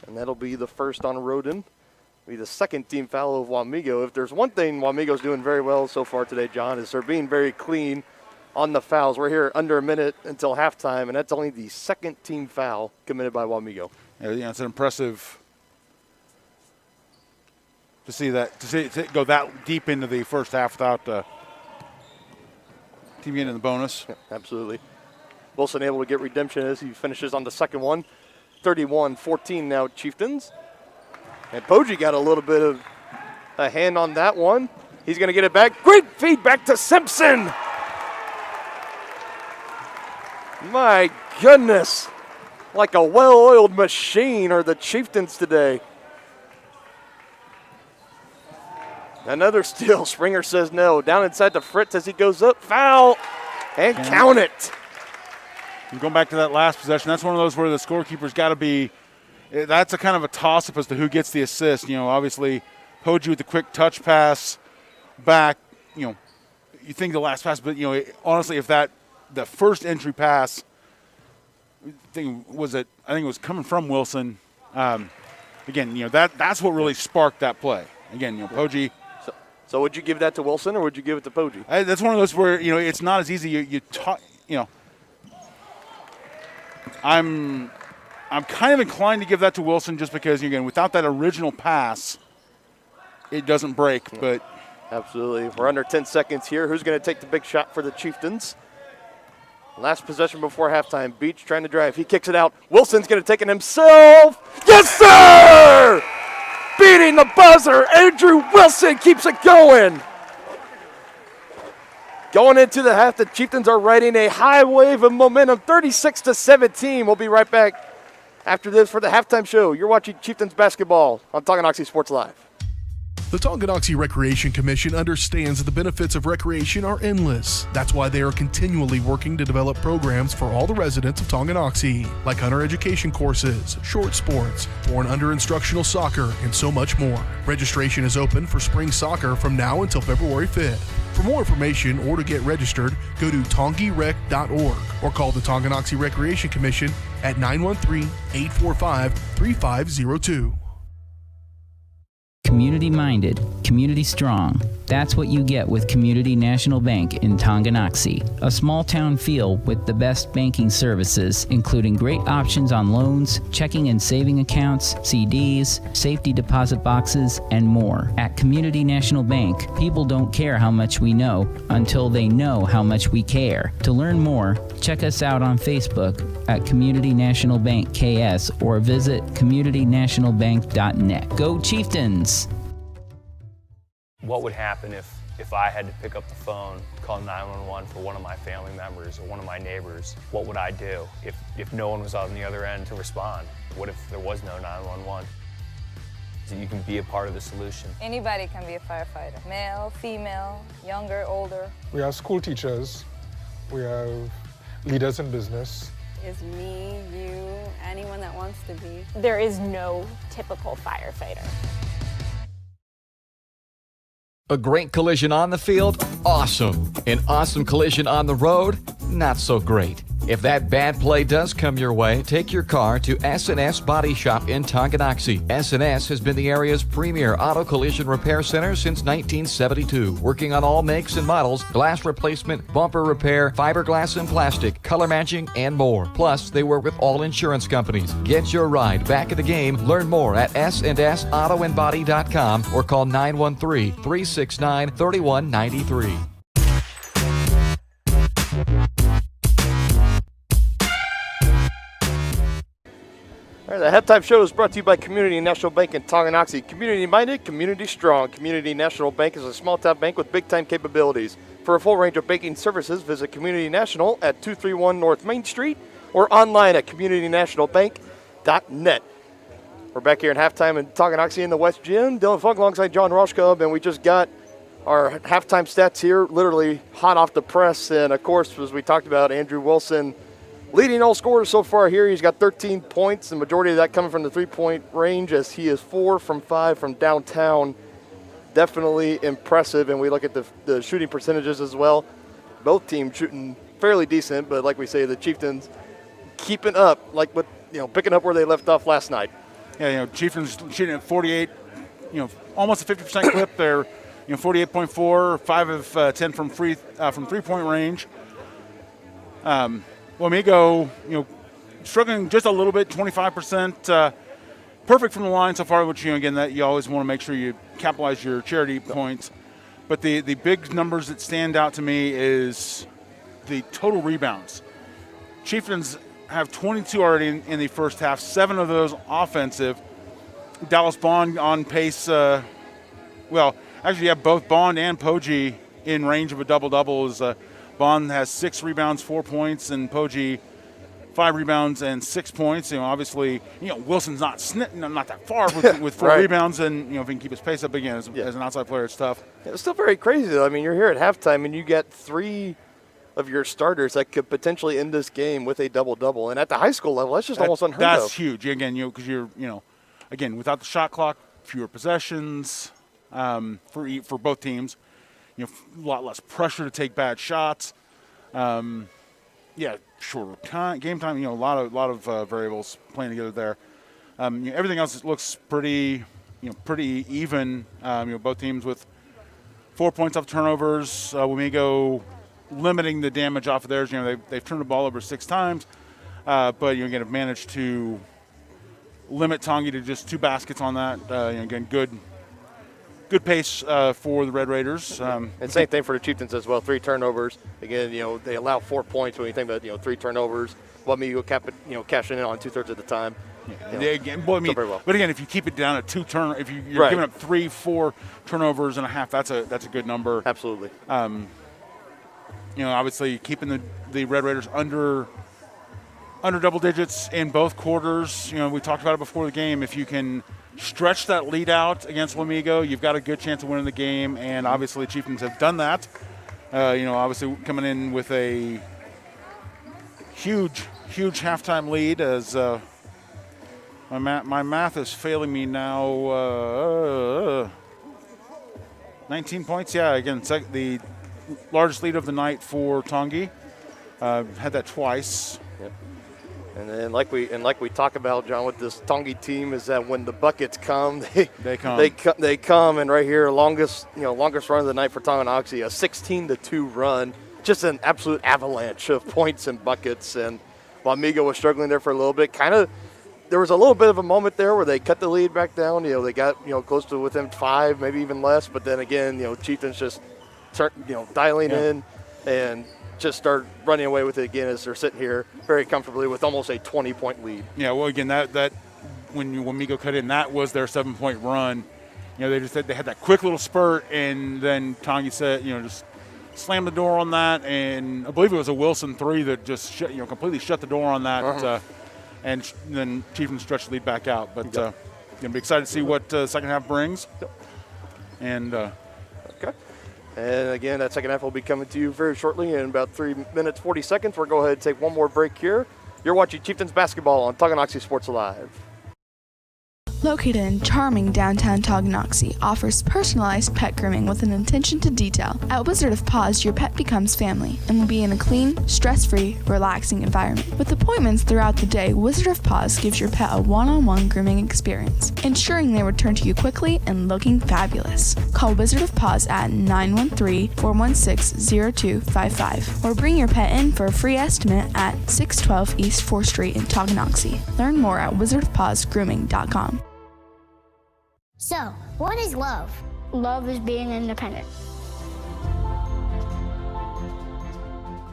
And that'll be the first on Roden. Be the second team foul of Wamego. If there's one thing Wamego's doing very well so far today, John, is they're being very clean on the fouls. We're here under a minute until halftime, and that's only the second team foul committed by Wamego. Yeah, it's an impressive to see it go that deep into the first half without team getting the bonus. Yeah, absolutely. Wilson able to get redemption as he finishes on the second one. 31-14 now, Chieftains. And Poggi got a little bit of a hand on that one. He's going to get it back. Great feedback to Simpson. My goodness. Like a well-oiled machine are the Chieftains today. Another steal. Springer says no. Down inside to Fritz as he goes up. Foul. And count it. And going back to that last possession, that's one of those where the scorekeeper's got to be, that's a kind of a toss-up as to who gets the assist. You know, obviously, Poggi with the quick touch pass back, you know, you think the last pass, but, you know, honestly, if the first entry pass, I think it was coming from Wilson. Again, you know, that's what really sparked that play. Again, you know, Poggi. So would you give that to Wilson or would you give it to Poggi? That's one of those where, you know, it's not as easy. You know, I'm kind of inclined to give that to Wilson just because, again, without that original pass, it doesn't break. Yeah. But absolutely. We're under 10 seconds here. Who's going to take the big shot for the Chieftains? Last possession before halftime. Beach trying to drive. He kicks it out. Wilson's going to take it himself. Yes, sir! Beating the buzzer. Andrew Wilson keeps it going. Going into the half, the Chieftains are riding a high wave of momentum, 36-17. We'll be right back after this for the halftime show. You're watching Chieftains basketball on Tonganoxie Sports Live. The Tonganoxie Recreation Commission understands that the benefits of recreation are endless. That's why they are continually working to develop programs for all the residents of Tonganoxie, like hunter education courses, short sports, for and under instructional soccer, and so much more. Registration is open for spring soccer from now until February 5th. For more information or to get registered, go to tongirec.org or call the Tonganoxie Recreation Commission at 913-845-3502. Community minded, community strong. That's what you get with Community National Bank in Tonganoxie. A small town feel with the best banking services, including great options on loans, checking and saving accounts, CDs, safety deposit boxes, and more. At Community National Bank, people don't care how much we know until they know how much we care. To learn more, check us out on Facebook at Community National Bank KS or visit communitynationalbank.net. Go Chieftains! What would happen if I had to pick up the phone, call 911 for one of my family members or one of my neighbors? What would I do if no one was on the other end to respond? What if there was no 911? So you can be a part of the solution. Anybody can be a firefighter. Male, female, younger, older. We have school teachers. We have leaders in business. Is me, you, anyone that wants to be. There is no typical firefighter. A great collision on the field? Awesome. An awesome collision on the road? Not so great. If that bad play does come your way, take your car to S&S Body Shop in Tonganoxie. S&S has been the area's premier auto collision repair center since 1972, working on all makes and models, glass replacement, bumper repair, fiberglass and plastic, color matching, and more. Plus, they work with all insurance companies. Get your ride back in the game. Learn more at snsautoandbody.com or call 913-369-3193. All right, the halftime show is brought to you by Community National Bank in Tonganoxie. Community-minded, community-strong. Community National Bank is a small-town bank with big-time capabilities. For a full range of banking services, visit Community National at 231 North Main Street or online at communitynationalbank.net. We're back here at halftime in Tonganoxie in the West Gym. Dylan Funk alongside John Roshkub, and we just got our halftime stats here, literally hot off the press. And, of course, as we talked about, Andrew Wilson leading all scorers so far here. He's got 13 points, the majority of that coming from the three-point range, as he is 4 from 5 from downtown. Definitely impressive, and we look at the shooting percentages as well. Both teams shooting fairly decent, but like we say, the Chieftains keeping up, picking up where they left off last night. Yeah, Chieftains shooting at 48, almost a 50% clip. They're 48.4, 5 of 10 from three-point range. Wamego, struggling just a little bit, 25%. Perfect from the line so far, which, again, that you always want to make sure you capitalize your charity points. But the big numbers that stand out to me is the total rebounds. Chieftains have 22 already in the first half, 7 of those offensive. Dallas Bond on pace. Actually, both Bond and Poggi in range of a double-double. Bond has 6 rebounds, 4 points, and Poggi 5 rebounds and 6 points. Obviously, Wilson's not that far with 4 right. rebounds, and if he can keep his pace up again as an outside player, it's tough. It's still very crazy, though. I mean, you're here at halftime, and you get 3 of your starters that could potentially end this game with a double-double. And at the high school level, that's just almost unheard of. That's huge. Again, because again, without the shot clock, fewer possessions for both teams. A lot less pressure to take bad shots. Shorter game time. A lot of variables playing together there. Everything else looks pretty even. Both teams with 4 points off turnovers. Wamego limiting the damage off of theirs. They've turned the ball over 6 times, but again have managed to limit Tongi to just 2 baskets on that. Again, good pace for the Red Raiders. And same thing for the Chieftains as well. 3 turnovers. Again, they allow 4 points when you think about 3 turnovers. Wamego cashing in on 2/3 of the time. But again, if you keep it down at 2 turnovers, if you're right. giving up 3-4 turnovers and a half, that's a good number. Absolutely. Obviously keeping the Red Raiders under under double digits in both quarters. We talked about it before the game. If you can stretch that lead out against Wamego, you've got a good chance of winning the game, and obviously Chieftains have done that. Obviously coming in with a huge halftime lead as my math is failing me now. 19 points, yeah. Again, the largest lead of the night for Tongi. Had that twice. Yep. And then, like we talk about, John, with this Tongi team, is that when the buckets come, they come, and right here, longest run of the night for Tonganoxie, a 16-2 run, just an absolute avalanche of points and buckets. And Wamego was struggling there for a little bit. There was a little bit of a moment there where they cut the lead back down. They got close to within 5, maybe even less. But then again, Chieftains just start dialing in and just start running away with it again as they're sitting here very comfortably with almost a 20-point lead. Yeah, well, again, that when Wamego cut in, that was their 7-point run. They just said they had that quick little spurt, and then Tongi said, just slammed the door on that, and I believe it was a Wilson 3 that just completely shut the door on that. And then Chieftains stretched the lead back out. But going to be excited to see what second half brings. And okay. And again, that second half will be coming to you very shortly in about 3 minutes, 40 seconds. We'll go ahead and take one more break here. You're watching Chieftains basketball on Tonganoxie Sports Live. Located in charming downtown Tonganoxie, offers personalized pet grooming with an attention to detail. At Wizard of Paws, your pet becomes family and will be in a clean, stress-free, relaxing environment. With appointments throughout the day, Wizard of Paws gives your pet a one-on-one grooming experience, ensuring they return to you quickly and looking fabulous. Call Wizard of Paws at 913-416-0255 or bring your pet in for a free estimate at 612 East 4th Street in Tonganoxie. Learn more at wizardofpawsgrooming.com. So, what is love? Love is being independent.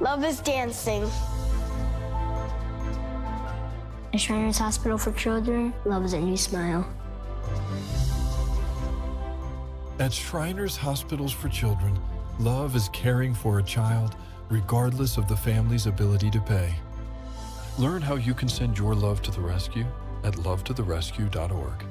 Love is dancing. At Shriners Hospital for Children, love is a new smile. At Shriners Hospitals for Children, love is caring for a child regardless of the family's ability to pay. Learn how you can send your love to the rescue at lovetotherescue.org.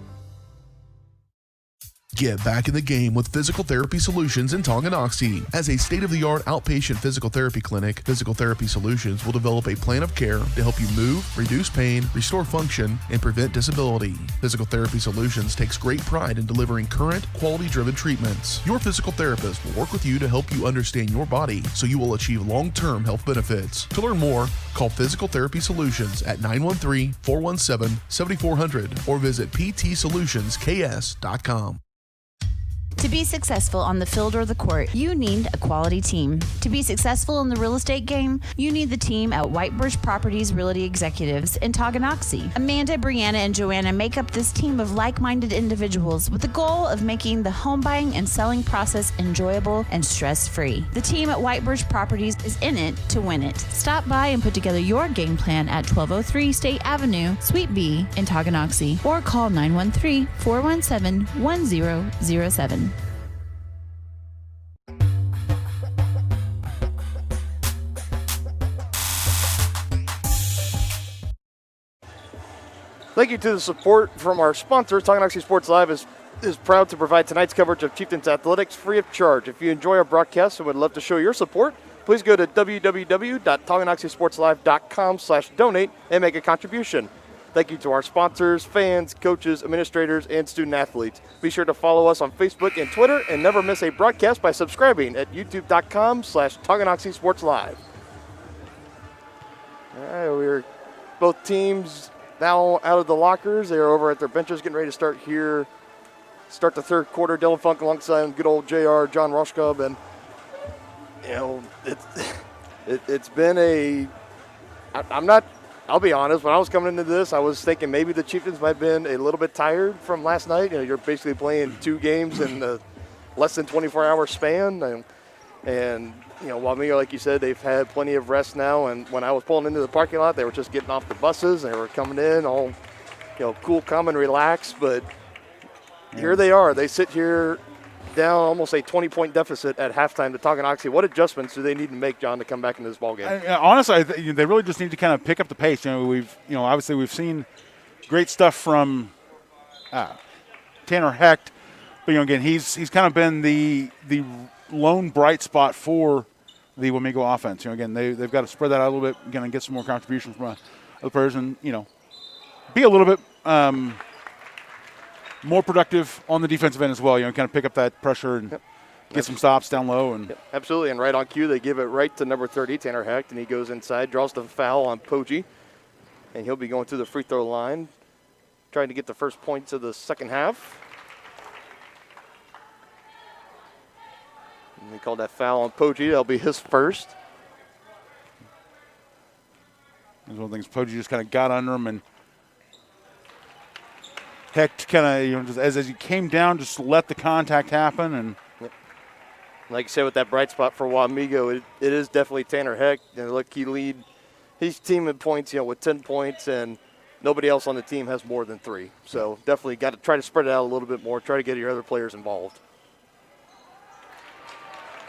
Get back in the game with Physical Therapy Solutions in Tonganoxie. As a state-of-the-art outpatient physical therapy clinic, Physical Therapy Solutions will develop a plan of care to help you move, reduce pain, restore function, and prevent disability. Physical Therapy Solutions takes great pride in delivering current, quality-driven treatments. Your physical therapist will work with you to help you understand your body so you will achieve long-term health benefits. To learn more, call Physical Therapy Solutions at 913-417-7400 or visit ptsolutionsks.com. To be successful on the field or the court, you need a quality team. To be successful in the real estate game, you need the team at Whitebirch Properties Realty Executives in Tonganoxie. Amanda, Brianna, and Joanna make up this team of like-minded individuals with the goal of making the home buying and selling process enjoyable and stress-free. The team at Whitebirch Properties is in it to win it. Stop by and put together your game plan at 1203 State Avenue, Suite B in Tonganoxie, or call 913-417-1007. Thank you to the support from our sponsors. Tonganoxie Sports Live is proud to provide tonight's coverage of Chieftains athletics free of charge. If you enjoy our broadcast and would love to show your support, please go to www.tonganoxiesportslive.com/donate and make a contribution. Thank you to our sponsors, fans, coaches, administrators, and student athletes. Be sure to follow us on Facebook and Twitter and never miss a broadcast by subscribing at youtube.com/Tonganoxie Sports Live. All right, we're both teams now out of the lockers. They are over at their benches getting ready to start the third quarter. Dylan Funk alongside good old JR, John Roshkub. And, it's been I'll be honest, when I was coming into this, I was thinking maybe the Chieftains might have been a little bit tired from last night. You're basically playing 2 games in a less than 24-hour span. And Wamego, like you said, they've had plenty of rest now. And when I was pulling into the parking lot, they were just getting off the buses. They were coming in all, cool, calm, and relaxed. But here they are. They sit here down almost a 20-point deficit at halftime to Tonganoxie. What adjustments do they need to make, John, to come back into this ballgame? Honestly, they really just need to kind of pick up the pace. Obviously we've seen great stuff from Tanner Hecht, but again, he's kind of been the lone bright spot for the Wamego offense. Again, they've got to spread that out a little bit, again, and get some more contribution from other players, and be a little bit more productive on the defensive end as well. Kind of pick up that pressure and get some stops down low. And absolutely, and right on cue, they give it right to number 30, Tanner Hecht, and he goes inside, draws the foul on Poggi, and he'll be going to the free throw line, trying to get the first points of the second half. And they called that foul on Poggi. That'll be his first. That's one of the things. Poggi just kind of got under him, and Hecht kind of, just as he came down, just let the contact happen. And like you said, with that bright spot for Wamego, it is definitely Tanner Hecht. Look, he lead his team in points, with 10 points, and nobody else on the team has more than 3. So definitely got to try to spread it out a little bit more, try to get your other players involved.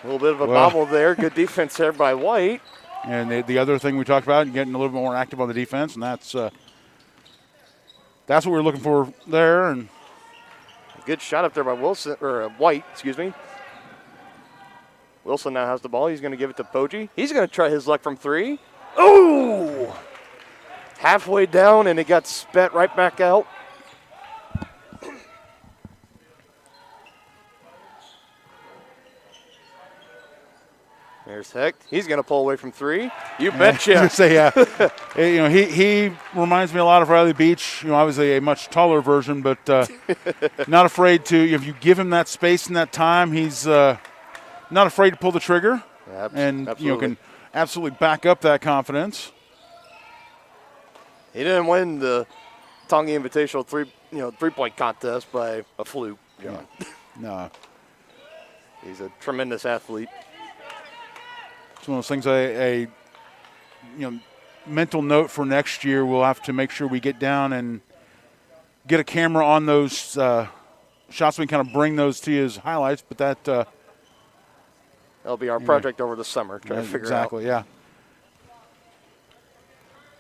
A little bit of a bobble there. Good defense there by White. And the other thing we talked about, getting a little bit more active on the defense, and that's what we're looking for there. And good shot up there by White, excuse me. Wilson now has the ball. He's going to give it to Poggi. He's going to try his luck from 3. Ooh! Halfway down, and it got spat right back out. There's Hecht. He's going to pull away from 3. You betcha. I was gonna say, he reminds me a lot of Riley Beach. Obviously a much taller version, but not afraid to. If you give him that space and that time, he's not afraid to pull the trigger, and can absolutely back up that confidence. He didn't win the Tonga Invitational three-point contest by a fluke, John. No. He's a tremendous athlete. It's one of those things. A mental note for next year. We'll have to make sure we get down and get a camera on those shots. We can kind of bring those to you as highlights. But that'll be our project over the summer. Try to figure exactly. out.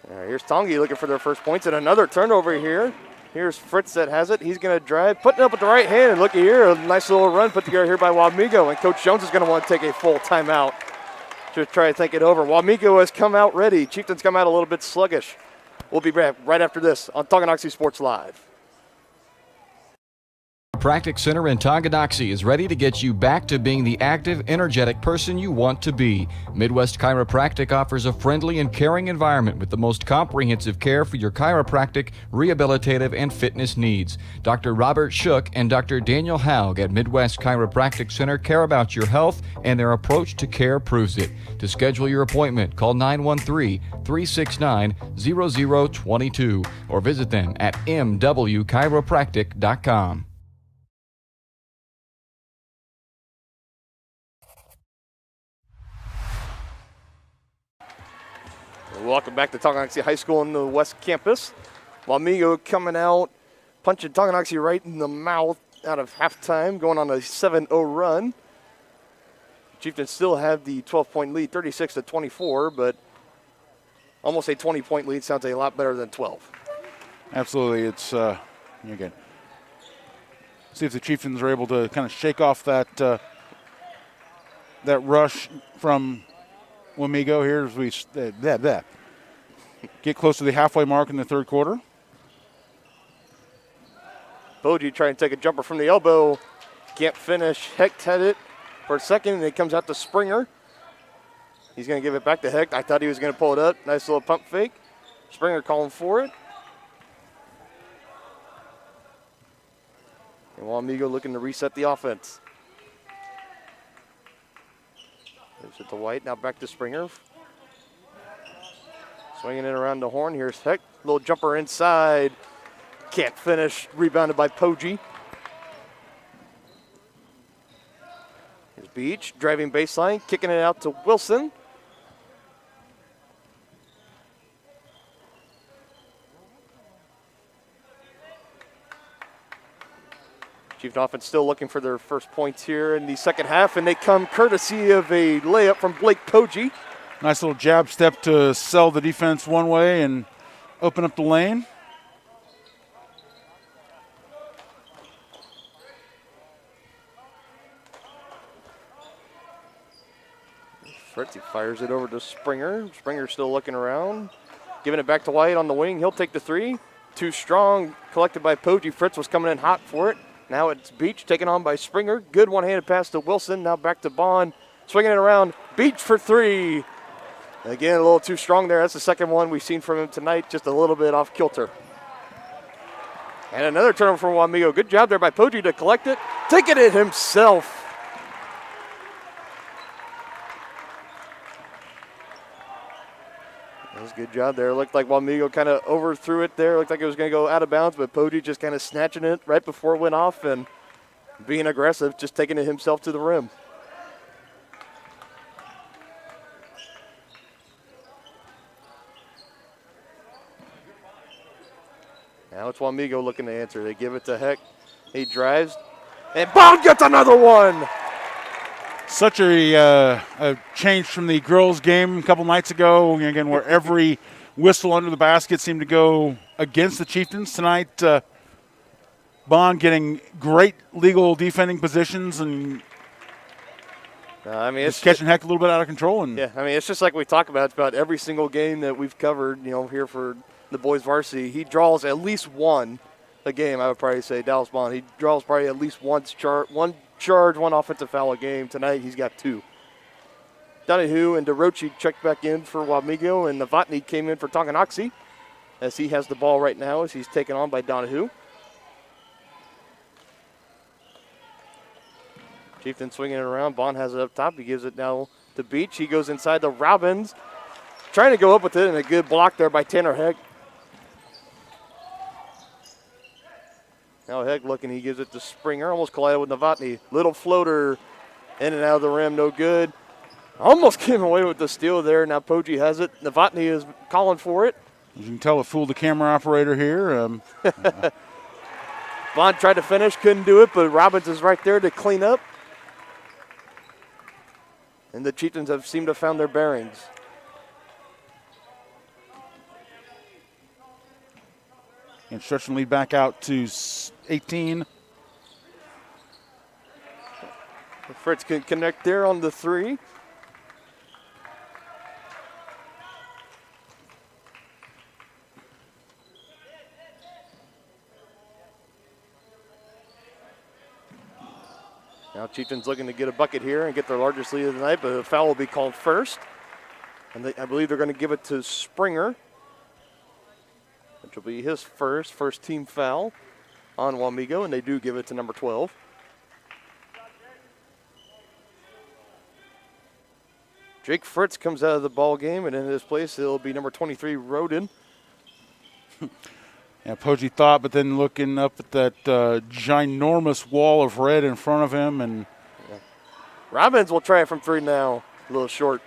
All right, here's Tongi looking for their first points, and another turnover here. Here's Fritz that has it. He's going to drive, putting it up with the right hand, and look at here, a nice little run put together here by Wamego, and Coach Jones is going to want to take a full timeout to try to think it over. Wamego has come out ready. Chieftains come out a little bit sluggish. We'll be back right after this on Tonganoxie Sports Live. Chiropractic Center in Tonganoxie is ready to get you back to being the active, energetic person you want to be. Midwest Chiropractic offers a friendly and caring environment with the most comprehensive care for your chiropractic, rehabilitative, and fitness needs. Dr. Robert Shook and Dr. Daniel Haug at Midwest Chiropractic Center care about your health, and their approach to care proves it. To schedule your appointment, call 913-369-0022 or visit them at mwchiropractic.com. Welcome back to Tonganoxie High School in the West Campus. Wamego coming out, punching Tonganoxie right in the mouth out of halftime, going on a 7-0 run. Chieftains still have the 12-point lead, 36-24, but almost a 20-point lead sounds a lot better than 12. Absolutely. It's, again, see if the Chieftains are able to kind of shake off that rush from Wamego here as we get close to the halfway mark in the third quarter. Poggi trying to take a jumper from the elbow. Can't finish. Hecht had it for a second, and it comes out to Springer. He's going to give it back to Hecht. I thought he was going to pull it up. Nice little pump fake. Springer calling for it. And Wamego looking to reset the offense. Gives it to White. Now back to Springer. Swinging it around the horn. Here's Hecht. Little jumper inside. Can't finish. Rebounded by Poggi. Here's Beach. Driving baseline. Kicking it out to Wilson. Chieftain offense still looking for their first points here in the second half, and they come courtesy of a layup from Blake Poggi. Nice little jab step to sell the defense one way and open up the lane. Fritz, he fires it over to Springer. Springer still looking around. Giving it back to White on the wing. He'll take the three. Too strong, collected by Poggi. Fritz was coming in hot for it. Now it's Beach taken on by Springer. Good one-handed pass to Wilson. Now back to Bond. Swinging it around. Beach for three. Again, a little too strong there. That's the second one we've seen from him tonight. Just a little bit off kilter. And another turnover from Wamego. Good job there by Poggi to collect it. Taking it himself. That was a good job there. It looked like Wamego kind of overthrew it there. Looked like it was going to go out of bounds, but Poggi just kind of snatching it right before it went off and being aggressive, just taking it himself to the rim. Now it's Wamego looking to answer. They give it to Heck. He drives, and Bond gets another one. Such a change from the girls' game a couple nights ago, again, where every whistle under the basket seemed to go against the Chieftains. Tonight, Bond getting great legal defending positions and it's catching Heck a little bit out of control. And yeah, it's just like we talk about. It's about every single game that we've covered, here for the boys varsity. He draws at least one a game, I would probably say, Dallas Bond. He draws probably at least one charge, one offensive foul a game. Tonight he's got two. Donahue and DeRoche checked back in for Wamego, and Novotny came in for Tonganoxie as he has the ball right now as he's taken on by Donahue. Chieftain swinging it around. Bond has it up top. He gives it now to Beach. He goes inside to Robbins. Trying to go up with it, and a good block there by Tanner Heck. Now Heck looking, he gives it to Springer. Almost collided with Novotny. Little floater in and out of the rim, no good. Almost came away with the steal there. Now Poggi has it. Novotny is calling for it. As you can tell, it fooled the camera operator here. Bond tried to finish, couldn't do it, but Robbins is right there to clean up. And the Chieftains have seemed to have found their bearings. And stretching lead back out to 18. Fritz can connect there on the three. Now Chieftains looking to get a bucket here and get their largest lead of the night, but a foul will be called first. And I believe they're going to give it to Springer, which will be his first team foul on Wamego, and they do give it to number 12. Jake Fritz comes out of the ball game, and in his place it'll be number 23, Roden. Yeah, Poggi thought, but then looking up at that ginormous wall of red in front of him. And Robbins will try it from three now. A little short.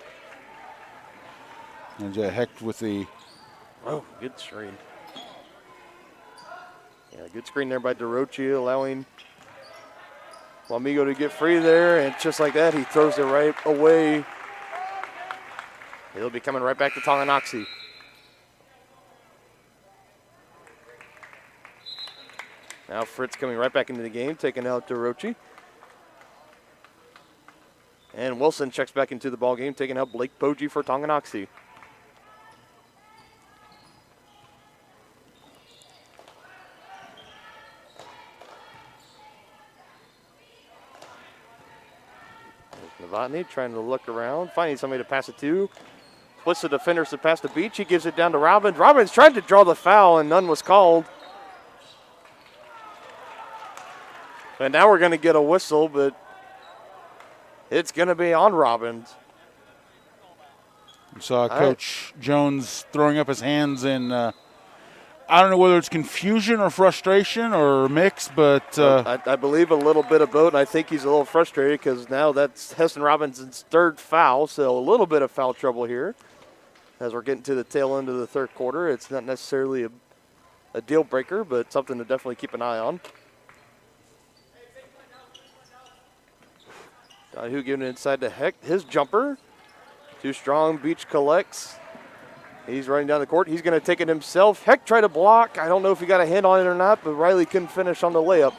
And Heck with the... Oh, good screen. Yeah, good screen there by DeRoche, allowing Wamego to get free there. And just like that, he throws it right away. He'll be coming right back to Tonganoxie. Now Fritz coming right back into the game, taking out DeRoche. And Wilson checks back into the ball game, taking out Blake Poggi for Tonganoxie. There's Novotny trying to look around, finding somebody to pass it to. Splits the defenders to pass to Beach. He gives it down to Robbins. Robbins tried to draw the foul, and none was called. And now we're going to get a whistle, but it's going to be on Robbins. You saw Coach Jones throwing up his hands in, I don't know whether it's confusion or frustration or a mix, but. I believe a little bit of both, and I think he's a little frustrated because now that's Heston Robinson's third foul, so a little bit of foul trouble here. As we're getting to the tail end of the third quarter, it's not necessarily a deal breaker, but something to definitely keep an eye on. Who giving it inside to Heck. His jumper. Too strong. Beach collects. He's running down the court. He's going to take it himself. Heck tried to block. I don't know if he got a hand on it or not, but Riley couldn't finish on the layup.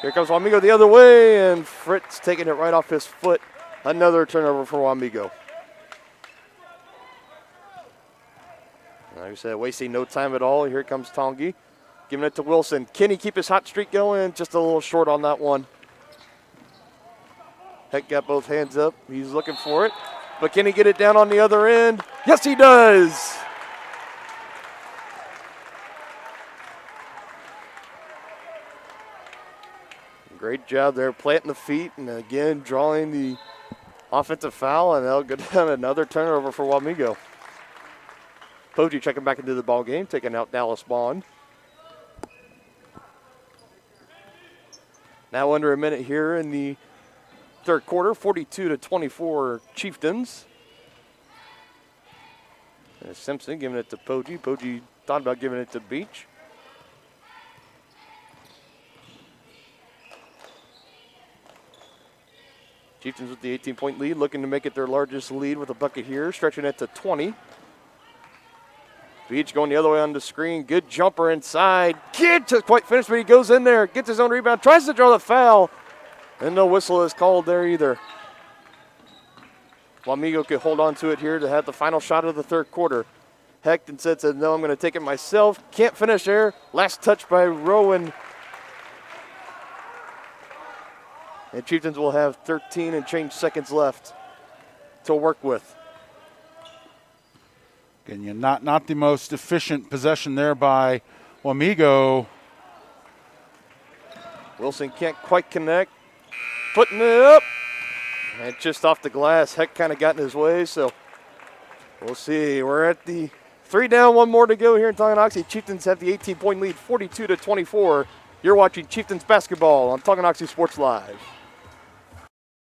Here comes Wamego the other way, and Fritz taking it right off his foot. Another turnover for Wamego. Like I said, wasting no time at all. Here comes Tongi. Giving it to Wilson. Can he keep his hot streak going? Just a little short on that one. Heck got both hands up. He's looking for it. But can he get it down on the other end? Yes, he does. Great job there, planting the feet, and again drawing the offensive foul, and that'll go down another turnover for Wamego. Poggi checking back into the ball game, taking out Dallas Bond. Now under a minute here in the third quarter, 42-24 Chieftains. And Simpson giving it to Poggi. Poggi thought about giving it to Beach. Chieftains with the 18-point lead, looking to make it their largest lead with a bucket here, stretching it to 20. Beach going the other way on the screen. Good jumper inside. Can't just quite finish, but he goes in there, gets his own rebound, tries to draw the foul, and no whistle is called there either. Wamego could hold on to it here to have the final shot of the third quarter. Hecht instead said, no, I'm going to take it myself. Can't finish there. Last touch by Rowan. And Chieftains will have 13 and change seconds left to work with. Again, not the most efficient possession there by Wamego. Wilson can't quite connect. Putting it up. And just off the glass. Heck kind of got in his way, so we'll see. We're at the 3 down, 1 more to go here in Tonganoxie. Chieftains have the 18-point lead, 42-24. You're watching Chieftains basketball on Tonganoxie Sports Live.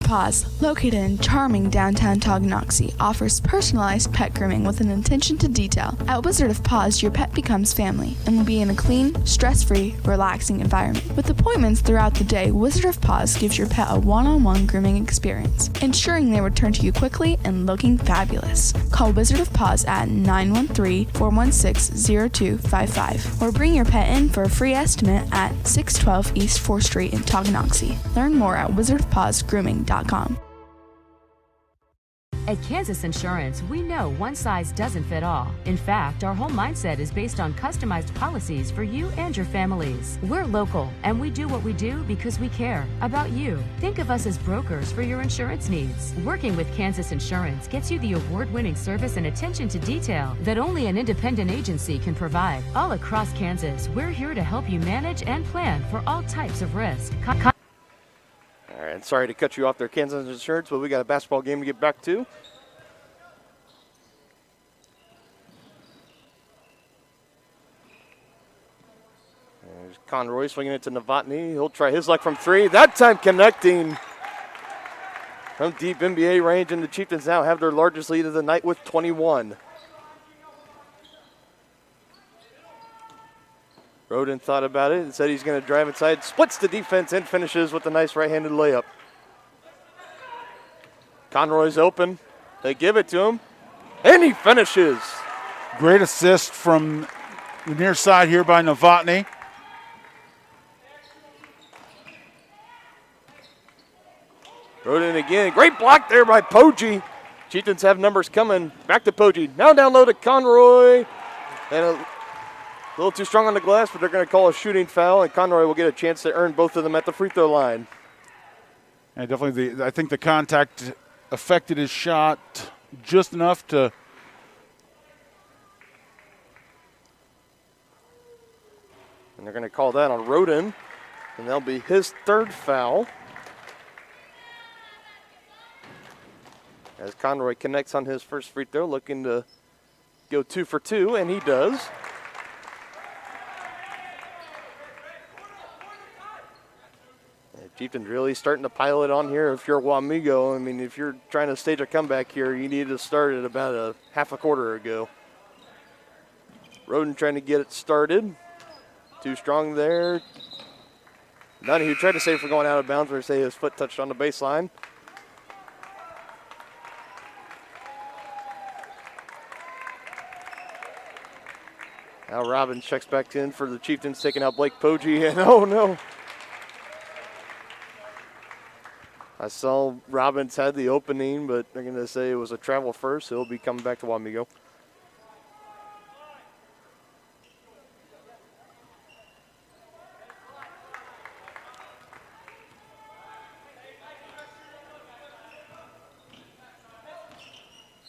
Paws, located in charming downtown Tonganoxie, offers personalized pet grooming with an attention to detail. At Wizard of Paws, your pet becomes family and will be in a clean, stress-free, relaxing environment. With appointments throughout the day, Wizard of Paws gives your pet a one-on-one grooming experience, ensuring they return to you quickly and looking fabulous. Call Wizard of Paws at 913-416-0255 or bring your pet in for a free estimate at 612 East 4th Street in Tonganoxie. Learn more at wizardofpawsgrooming.com. At Kansas Insurance, we know one size doesn't fit all. In fact, our whole mindset is based on customized policies for you and your families. We're local, and we do what we do because we care about you. Think of us as brokers for your insurance needs. Working with Kansas Insurance gets you the award-winning service and attention to detail that only an independent agency can provide. All across Kansas, we're here to help you manage and plan for all types of risk. All right, sorry to cut you off there, Kansas Insurance, but we got a basketball game to get back to. There's Conroy swinging it to Novotny. He'll try his luck from 3. That time connecting from deep NBA range, and the Chieftains now have their largest lead of the night with 21. Roden thought about it and said he's going to drive inside, splits the defense, and finishes with a nice right-handed layup. Conroy's open. They give it to him, and he finishes. Great assist from the near side here by Novotny. Roden again. Great block there by Poggi. Chieftains have numbers coming. Back to Poggi. Now down low to Conroy. And a little too strong on the glass, but they're going to call a shooting foul, and Conroy will get a chance to earn both of them at the free throw line. And definitely, I think the contact affected his shot just enough to. And they're going to call that on Roden, and that'll be his 3rd foul. As Conroy connects on his first free throw, looking to go 2 for 2, and he does. Chieftains really starting to pile it on here. If you're Wamego, I mean, if you're trying to stage a comeback here, you need to start it about a half a quarter ago. Roden trying to get it started. Too strong there. Donahue tried to save for going out of bounds, but say his foot touched on the baseline. Now Robbins checks back in for the Chieftains, taking out Blake Poggi, and oh no. I saw Robbins had the opening, but they're going to say it was a travel first. He'll be coming back to Wamego.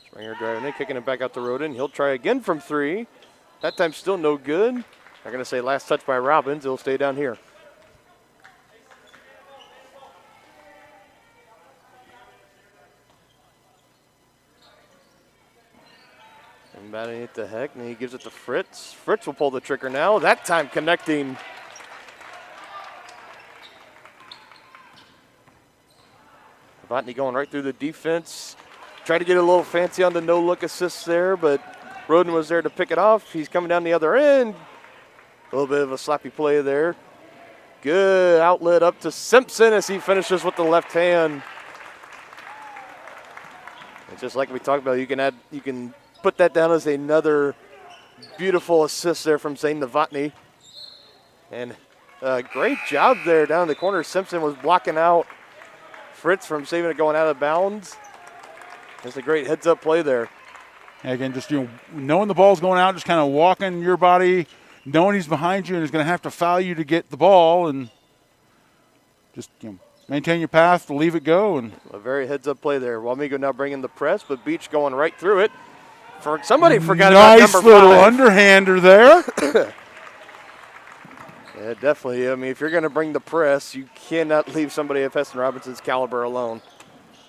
Springer driving in, kicking it back out the road in. He'll try again from 3. That time still no good. They're going to say last touch by Robbins. He'll stay down here. And batting it to Heck, and he gives it to Fritz. Fritz will pull the trigger now. That time connecting. Novotny going right through the defense. Tried to get a little fancy on the no-look assist there, but Roden was there to pick it off. He's coming down the other end. A little bit of a sloppy play there. Good outlet up to Simpson as he finishes with the left hand. And just like we talked about, you can put that down as another beautiful assist there from Zane Novotny. And great job there down in the corner. Simpson was blocking out Fritz from saving it going out of bounds. That's a great heads-up play there. And again, just knowing the ball's going out, just kind of walking your body, knowing he's behind you and is going to have to foul you to get the ball, and just maintain your path, leave it go. And a very heads-up play there. Wamego now bringing the press, but Beach going right through it. Somebody forgot about number 5. Nice little underhander there. Yeah, definitely. I mean, if you're going to bring the press, you cannot leave somebody of Heston Robinson's caliber alone.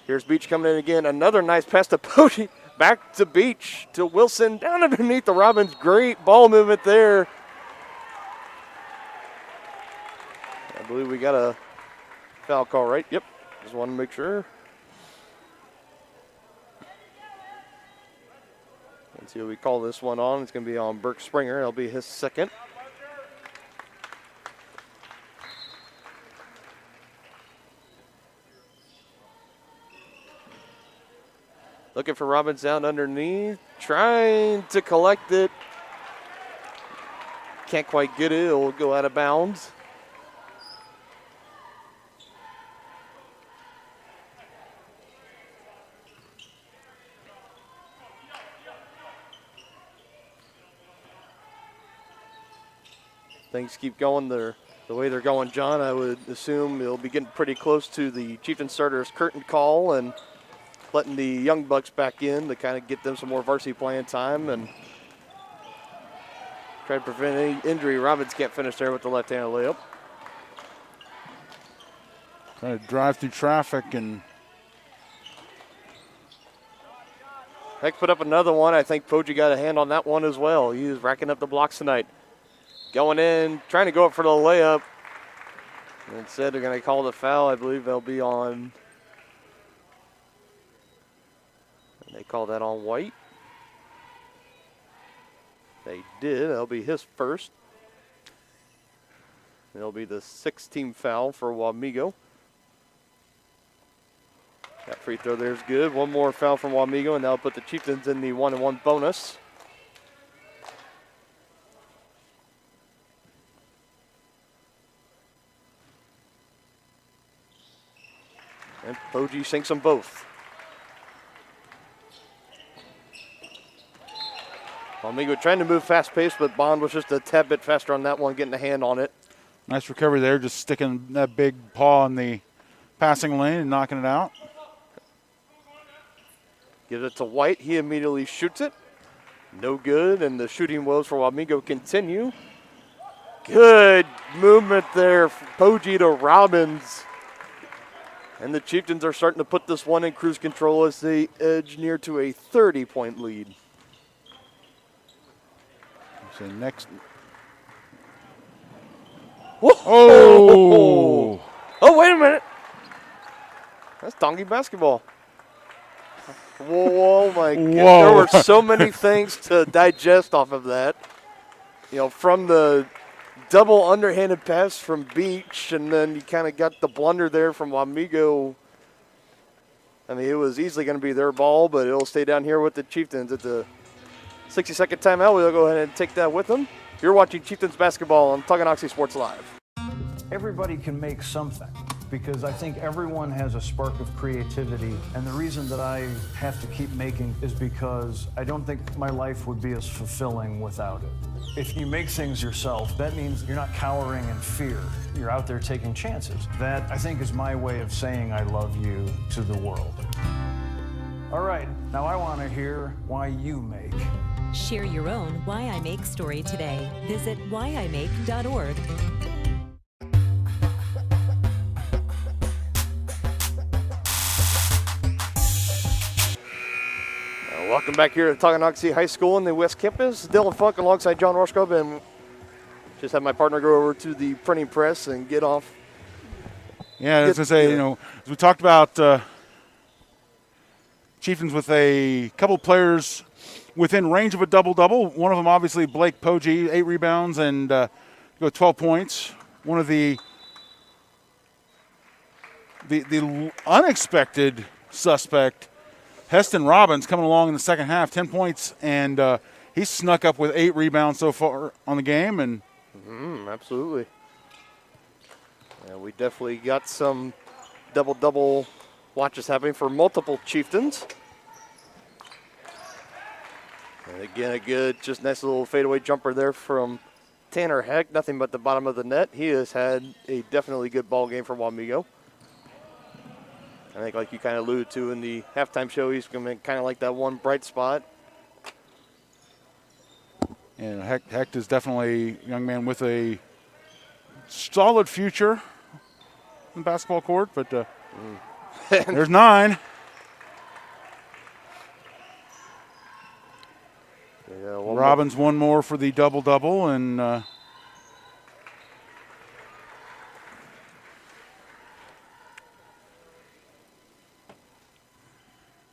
Here's Beach coming in again. Another nice pass to Poggi. Back to Beach, to Wilson, down underneath the Robbins. Great ball movement there. I believe we got a foul call, right? Yep. Just want to make sure. Let's see what we call this one on. It's going to be on Burke Springer. It'll be his second. Looking for Robbins down underneath, trying to collect it. Can't quite get it, it'll go out of bounds. Things keep going the way they're going, John. I would assume it'll be getting pretty close to the Chieftain starters curtain call and letting the young bucks back in to kind of get them some more varsity playing time and try to prevent any injury. Robbins can't finish there with the left-handed layup. Trying to drive through traffic, and Heck put up another one. I think Poggi got a hand on that one as well. He was racking up the blocks tonight. Going in, trying to go up for the layup. Instead, they're going to call the foul. I believe they'll be on. They call that on White. They did. That'll be his first. It'll be the 6th team foul for Wamego. That free throw there's good. One more foul from Wamego, and that'll put the Chieftains in the 1-1 bonus. And Poggi sinks them both. Wamego trying to move fast-paced, but Bond was just a tad bit faster on that one, getting a hand on it. Nice recovery there, just sticking that big paw in the passing lane and knocking it out. Gives it to White. He immediately shoots it. No good, and the shooting woes for Wamego continue. Good movement there from Poggi to Robbins. And the Chieftains are starting to put this one in cruise control as they edge near to a 30-point lead. So next. Whoa. Oh, wait a minute. That's Tongi basketball. Whoa, my God. There were so many things to digest off of that. You know, from the double underhanded pass from Beach, and then you kind of got the blunder there from Wamego. I mean, it was easily going to be their ball, but it'll stay down here with the Chieftains at the 60-second timeout. We'll go ahead and take that with them. You're watching Chieftains basketball on Tonganoxie Sports Live. Everybody can make something, because I think everyone has a spark of creativity. And the reason that I have to keep making is because I don't think my life would be as fulfilling without it. If you make things yourself, that means you're not cowering in fear. You're out there taking chances. That, I think, is my way of saying I love you to the world. All right, now I want to hear why you make. Share your own Why I Make story today. Visit whyimake.org. Welcome back here at Tonganoxie High School in the West Campus. Dylan Funk alongside John Roshkov, and just had my partner go over to the printing press and get off. Yeah, as I say, as we talked about Chieftains with a couple players within range of a double-double. One of them, obviously, Blake Poggi, 8 rebounds and 12 points. One of the unexpected suspect, Heston Robbins, coming along in the second half, 10 points, and he snuck up with 8 rebounds so far on the game. And absolutely. Yeah, we definitely got some double-double watches happening for multiple Chieftains. And again, a good, just nice little fadeaway jumper there from Tanner Heck. Nothing but the bottom of the net. He has had a definitely good ball game for Wamego. I think, like you kind of alluded to in the halftime show, he's going to be kind of like that one bright spot. And Hecht is definitely a young man with a solid future in the basketball court, but there's 9. Yeah, Robbins one more for the double-double, and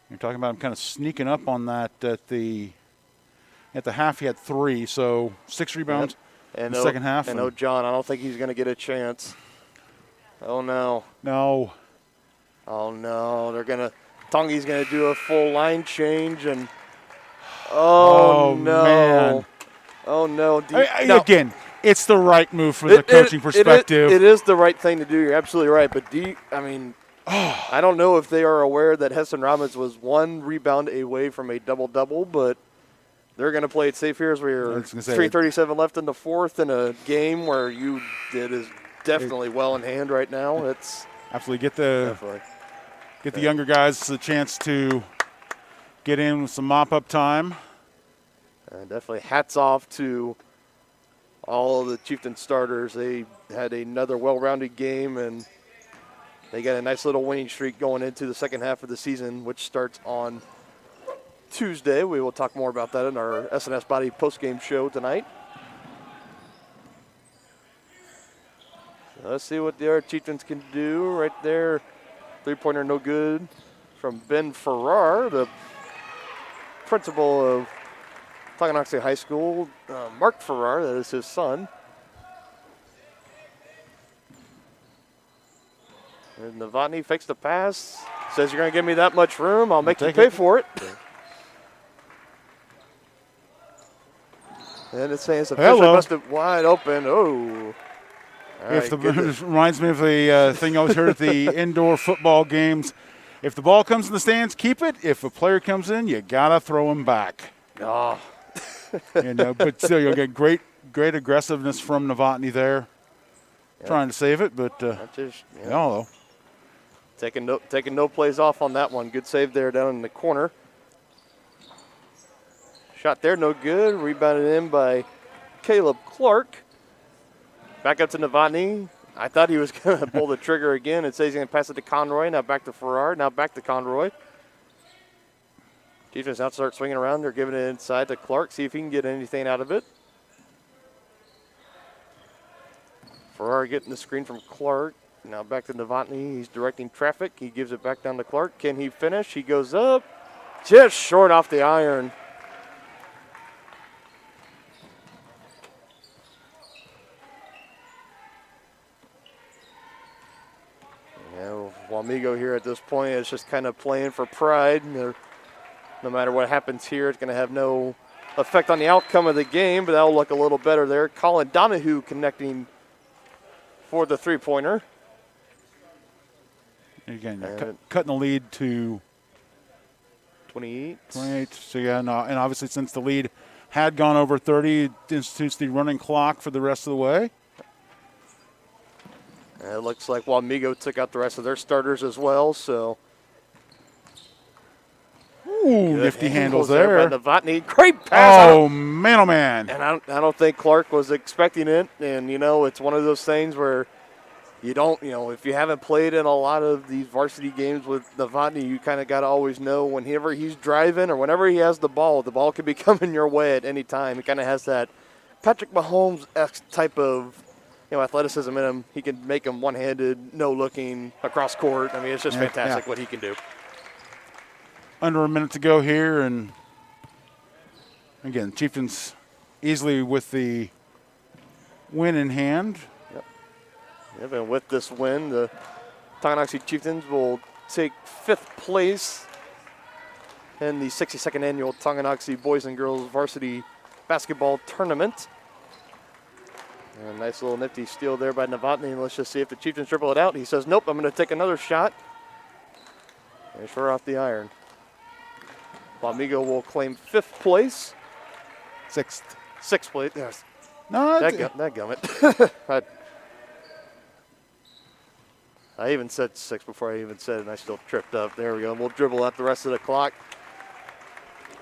you're talking about him kind of sneaking up on that at the half. He had 3, so 6 rebounds in the second half. And John, I don't think he's going to get a chance. Oh no. No. Oh no. Tongie's going to do a full line change, and oh no. Man. Oh no. Again, it's the right move from the coaching perspective. It is the right thing to do. You're absolutely right. But I don't know if they are aware that Heston Robbins was 1 rebound away from a double-double, but they're going to play it safe here as we're 3:37 left in the fourth in a game where it is definitely well in hand right now. It's absolutely get the younger guys a chance to get in with some mop-up time. Definitely hats off to all of the Chieftain starters. They had another well-rounded game, and they got a nice little winning streak going into the second half of the season, which starts on Tuesday. We will talk more about that in our SNS Body post-game show tonight. So let's see what the other Chieftains can do right there. 3-pointer no good from Ben Farrar, the principal of Tonganoxie High School. Mark Farrar, that is his son. And Novotny fakes the pass. Says, you're going to give me that much room, I'll make you pay for it. And it's saying it's officially busted wide open. Oh. It reminds me of the thing I always heard at the indoor football games. If the ball comes in the stands, keep it. If a player comes in, you got to throw him back. Oh. But still, you'll get great aggressiveness from Novotny there. Yep. Trying to save it, but no. Taking no plays off on that one. Good save there down in the corner. Shot there, no good. Rebounded in by Caleb Clark. Back up to Novotny. I thought he was going to pull the trigger again. It says he's going to pass it to Conroy. Now back to Farrar. Now back to Conroy. Chieftains now start swinging around. They're giving it inside to Clark. See if he can get anything out of it. Farrar getting the screen from Clark. Now back to Novotny. He's directing traffic. He gives it back down to Clark. Can he finish? He goes up. Just short off the iron. Wamego here at this point is just kind of playing for pride. No matter what happens here, it's going to have no effect on the outcome of the game, but that'll look a little better there. Colin Donahue connecting for the three-pointer. Again, cutting the lead to 28. So, yeah, no, and obviously since the lead had gone over 30, it institutes the running clock for the rest of the way. And it looks like Wamego took out the rest of their starters as well, so. Ooh, nifty handles there. By Novotny. Great pass. Oh, man. And I don't think Clark was expecting it. And, it's one of those things where you don't, if you haven't played in a lot of these varsity games with Novotny, you kind of got to always know whenever he's driving or whenever he has the ball could be coming your way at any time. He kind of has that Patrick Mahomes-esque type of, athleticism in him. He can make him one-handed, no-looking, across court. I mean, it's just fantastic what he can do. Under a minute to go here, and again, Chieftains easily with the win in hand. Yep, and with this win, the Tonganoxie Chieftains will take 5th place in the 62nd annual Tonganoxie Boys and Girls Varsity Basketball Tournament. And a nice little nifty steal there by Novotny. Let's just see if the Chieftains dribble it out. He says, nope, I'm going to take another shot. And sure off the iron. Wamego will claim 5th place. 6th place. Yes. No, that gummit. I even said 6 before I even said it, and I still tripped up. There we go. We'll dribble out the rest of the clock.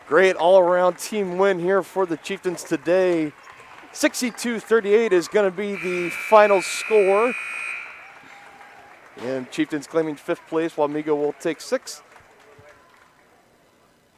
Great all-around team win here for the Chieftains today. 62-38 is going to be the final score. And Chieftains claiming 5th place, while Wamego will take 6th.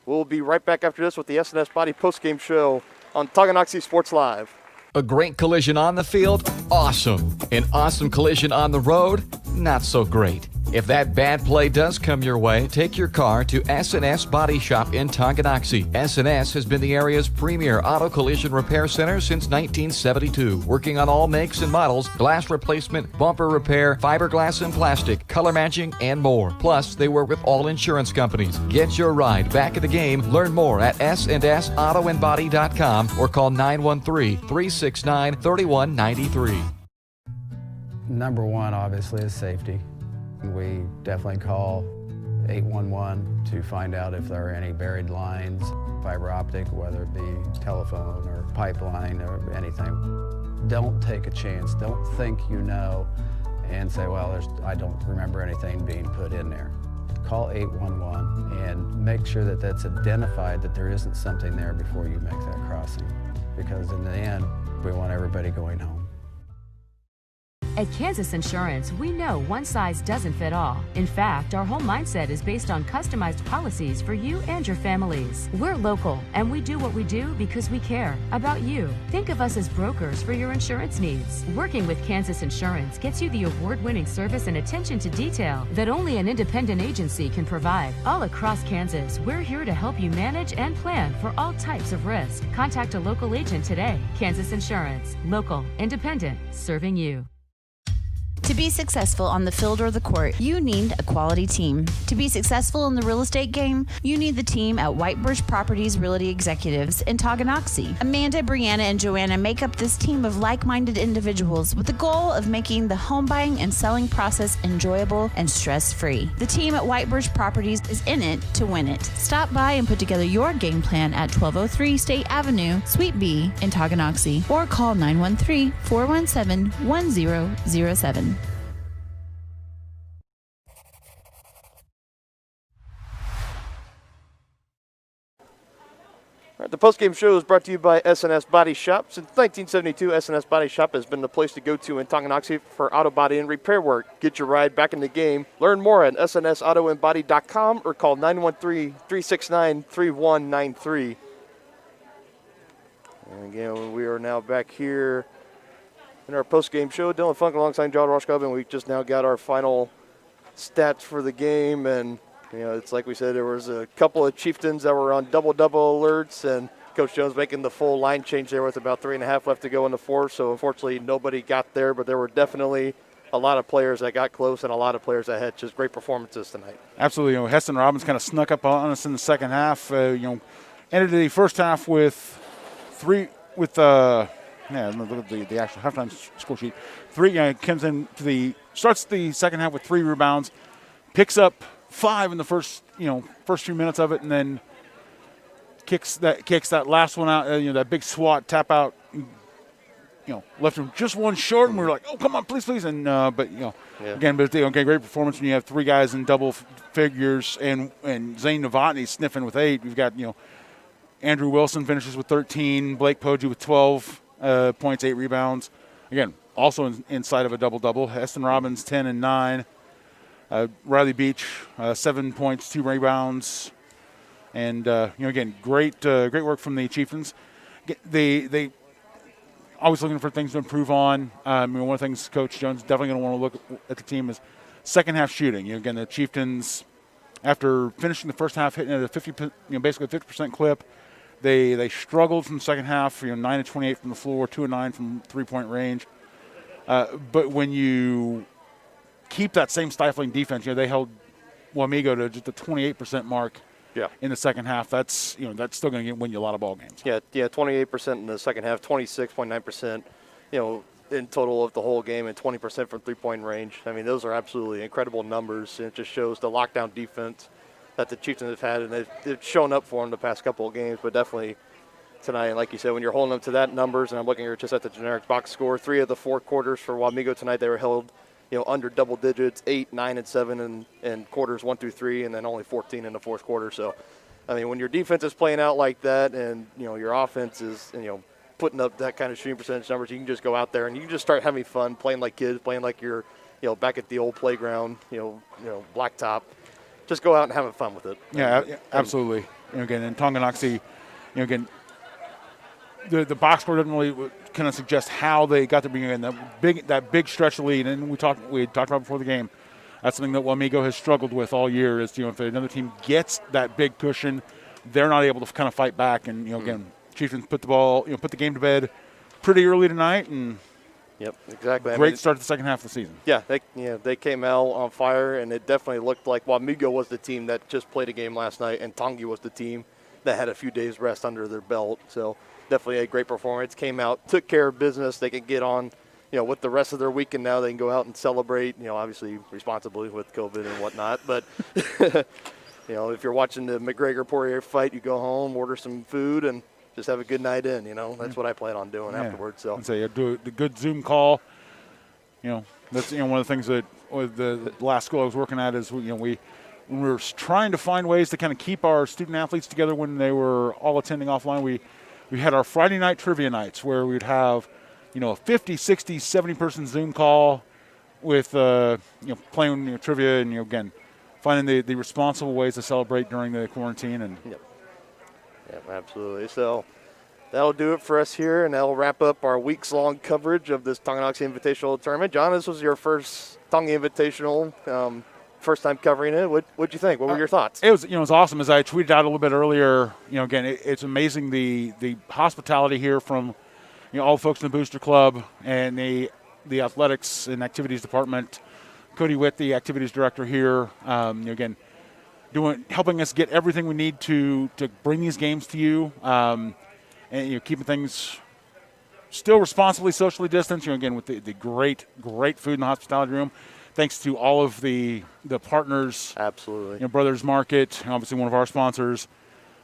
We'll be right back after this with the S&S Body postgame show on Tonganoxie Sports Live. A great collision on the field? Awesome. An awesome collision on the road? Not so great. If that bad play does come your way, take your car to S&S Body Shop in Tonganoxie. S&S has been the area's premier auto collision repair center since 1972, working on all makes and models, glass replacement, bumper repair, fiberglass and plastic, color matching, and more. Plus, they work with all insurance companies. Get your ride back at the game. Learn more at snsautoandbody.com or call 913-369-3193. Number one, obviously, is safety. We definitely call 811 to find out if there are any buried lines, fiber optic, whether it be telephone or pipeline or anything. Don't take a chance. Don't think you know and say, well, I don't remember anything being put in there. Call 811 and make sure that that's identified, that there isn't something there before you make that crossing. Because in the end, we want everybody going home. At Kansas Insurance, we know one size doesn't fit all. In fact, our whole mindset is based on customized policies for you and your families. We're local, and we do what we do because we care about you. Think of us as brokers for your insurance needs. Working with Kansas Insurance gets you the award-winning service and attention to detail that only an independent agency can provide. All across Kansas, we're here to help you manage and plan for all types of risk. Contact a local agent today. Kansas Insurance. Local, independent, serving you. To be successful on the field or the court, you need a quality team. To be successful in the real estate game, you need the team at Whitebirch Properties Realty Executives in Tonganoxie. Amanda, Brianna, and Joanna make up this team of like-minded individuals with the goal of making the home buying and selling process enjoyable and stress-free. The team at Whitebirch Properties is in it to win it. Stop by and put together your game plan at 1203 State Avenue, Suite B in Tonganoxie, or call 913-417-1007. All right, the postgame show is brought to you by S&S Body Shop. Since 1972, S&S Body Shop has been the place to go to in Tonganoxie for auto body and repair work. Get your ride back in the game. Learn more at snsautoandbody.com or call 913-369-3193. And again, we are now back here in our postgame show. Dylan Funk alongside John Roshkov, and we just now got our final stats for the game. And it's like we said, there was a couple of Chieftains that were on double-double alerts, and Coach Jones making the full line change there with about 3.5 left to go in the fourth. So unfortunately, nobody got there, but there were definitely a lot of players that got close and a lot of players that had just great performances tonight. Absolutely. Heston Robbins kind of snuck up on us in the second half. Ended the first half with look at the actual halftime score sheet. Comes in starts the second half with 3 rebounds, picks up 5 in the first few minutes of it, and then kicks that last one out. That big swat tap out. Left him just one short, and we were like, "Oh, come on, please!" And again, great performance when you have 3 guys in double figures, and Zane Novotny sniffing with 8. We've got Andrew Wilson finishes with 13, Blake Poggi with 12 points, 8 rebounds. Again, also inside of a double-double. Heston Robbins 10 and 9. Riley Beach 7 points, 2 rebounds, and again, great work from the Chieftains. They always looking for things to improve on. One of the things Coach Jones is definitely going to want to look at the team is second half shooting. Again, the Chieftains, after finishing the first half hitting at a 50% clip, they struggled from the second half. 9 of 28 from the floor, 2 of 9 from 3-point range. But when you keep that same stifling defense, they held Wamego to just the 28% mark. Yeah. In the second half, that's still going to win you a lot of ball games. Yeah, 28% in the second half, 26.9%, in total of the whole game, and 20% from 3-point range. I mean, those are absolutely incredible numbers, and it just shows the lockdown defense that the Chieftains have had, and they've shown up for them the past couple of games, but definitely tonight. And like you said, when you're holding them to that numbers, and I'm looking here just at the generic box score, 3 of the 4 quarters for Wamego tonight, they were held under double digits, 8, 9, and 7 in quarters 1 through 3, and then only 14 in the fourth quarter. So, I mean, when your defense is playing out like that, and your offense is putting up that kind of shooting percentage numbers, you can just go out there and you can just start having fun, playing like kids, playing like you're back at the old playground, blacktop. Just go out and having fun with it. Yeah, absolutely. Again, in Tonganoxie, again, the box score doesn't really kind of suggest how they got to bring in that big stretch of lead. And we talked about before the game. That's something that Wamego has struggled with all year. Is if another team gets that big cushion, they're not able to kind of fight back. And again, Chieftains put the game to bed pretty early tonight. And yep, exactly. Great start to the second half of the season. Yeah, they came out on fire, and it definitely looked like Wamego was the team that just played a game last night, and Tongi was the team that had a few days rest under their belt. So definitely a great performance. Came out, took care of business. They can get on, with the rest of their weekend now. They can go out and celebrate, obviously responsibly with COVID and whatnot. But, if you're watching the McGregor-Poirier fight, you go home, order some food, and just have a good night in, That's what I plan on doing afterwards. So you do the good Zoom call. That's one of the things that the last school I was working at is we were trying to find ways to kind of keep our student athletes together when they were all attending offline. We had our Friday night trivia nights where we'd have a 50, 60, 70-person Zoom call with playing trivia and again finding the responsible ways to celebrate during the quarantine. And Yep, absolutely. So that'll do it for us here, and that'll wrap up our weeks-long coverage of this Tonganoxie Invitational tournament. John, this was your first Tongi Invitational, first time covering it. What'd you think? What were your thoughts? It was awesome. As I tweeted out a little bit earlier, again, it's amazing the hospitality here from all the folks in the Booster Club and the athletics and activities department. Cody Witt, the activities director here, again, helping us get everything we need to bring these games to you, and keeping things still responsibly socially distanced. Again, with the great food in the hospitality room. Thanks to all of the partners. Absolutely. Brothers Market, obviously one of our sponsors.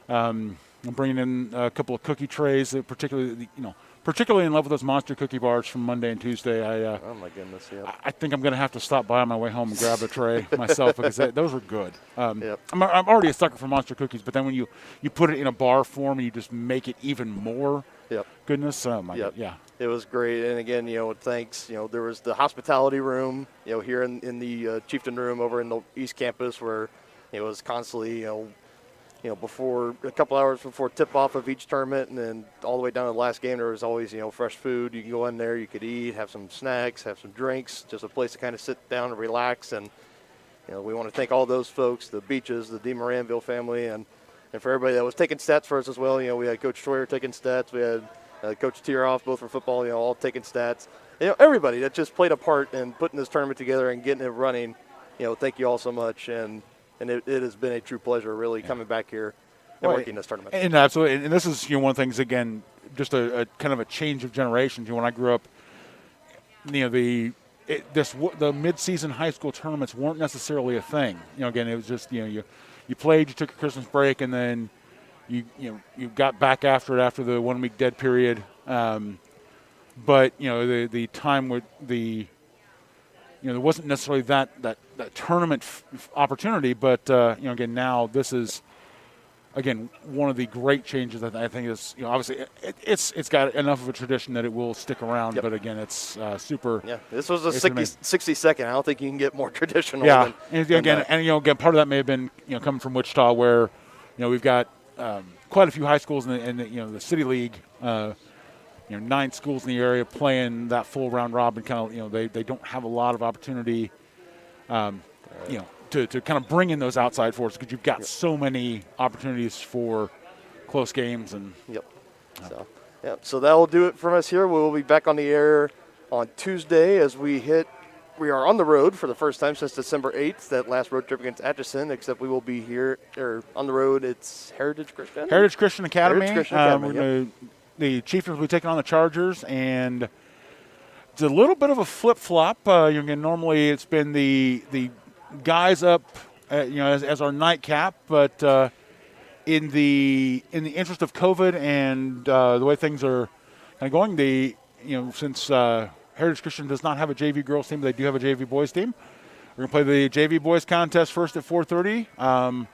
I'm bringing in a couple of cookie trays, that particularly in love with those monster cookie bars from Monday and Tuesday. Oh my goodness! Yeah. I think I'm going to have to stop by on my way home and grab a tray myself because those were good. Yep. I'm already a sucker for monster cookies, but then when you put it in a bar form and you just make it even more. Yep. Goodness. Oh my God. Yeah. It was great, and again, thanks. There was the hospitality room, here in the Chieftain room over in the East Campus, where it was constantly, before a couple hours before tip-off of each tournament, and then all the way down to the last game, there was always, fresh food. You can go in there, you could eat, have some snacks, have some drinks, just a place to kind of sit down and relax. And, we want to thank all those folks, the Beaches, the DeMoranville family, and for everybody that was taking stats for us as well. We had Coach Troyer taking stats. We had Coach Tieroff, both for football, all taking stats. Everybody that just played a part in putting this tournament together and getting it running, thank you all so much. And it has been a true pleasure, really, coming back here working this tournament. And absolutely, and this is one of the things, again, just a kind of a change of generations. When I grew up, the mid-season high school tournaments weren't necessarily a thing. Again, it was just you played, you took a Christmas break, and then you got back after it after the 1 week dead period. But the time with there wasn't necessarily that tournament opportunity. But again, now this is again one of the great changes that I think is obviously it's got enough of a tradition that it will stick around. But again, it's super. Yeah, this was a 60-second. I don't think you can get more traditional. Yeah, and again, part of that may have been coming from Wichita, where we've got quite a few high schools in the city league. 9 schools in the area playing that full round robin. Kind of they don't have a lot of opportunity. To kind of bring in those outside forces because you've got so many opportunities for close games and. So that will do it from us here. We'll be back on the air on Tuesday as we are on the road for the first time since December 8th, that last road trip against Atchison, except we will be here on the road. It's Heritage Christian Academy. The Chieftains will be taking on the Chargers, and it's a little bit of a flip-flop. Normally it's been the guys up, as our nightcap, but in the interest of COVID and the way things are kind of going, since Heritage Christian does not have a JV girls team, they do have a JV boys team. We're going to play the JV boys contest first at 4:30.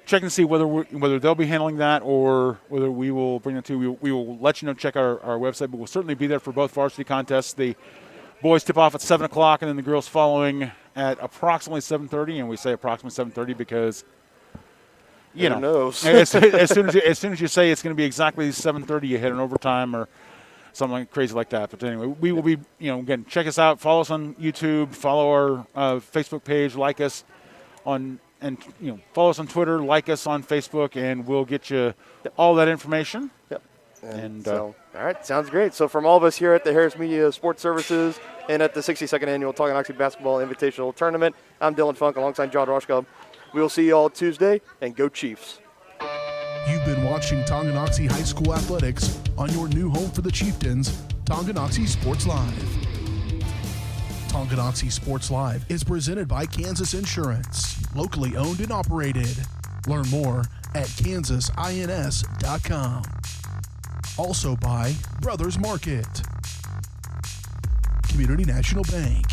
Check and see whether they'll be handling that or whether we will bring it to. We will let you know. Check our website, but we'll certainly be there for both varsity contests. The boys tip off at 7 o'clock, and then the girls following at approximately 7:30. And we say approximately 7:30 because who knows? as soon as you say it's going to be exactly 7:30, you hit an overtime or something crazy like that. But anyway, we will be. Again, check us out. Follow us on YouTube. Follow our Facebook page. Like us on. And follow us on Twitter, like us on Facebook, and we'll get you all that information. Yep. And all right, sounds great. So from all of us here at the Harris Media Sports Services and at the 62nd Annual Tonganoxie Basketball Invitational Tournament, I'm Dylan Funk alongside John Roshkob. We will see you all Tuesday, and go Chiefs. You've been watching Tonganoxie High School Athletics on your new home for the Chieftains, Tonganoxie Sports Live. Tonganoxie Sports Live is presented by Kansas Insurance, locally owned and operated. Learn more at kansasins.com. Also by Brothers Market, Community National Bank,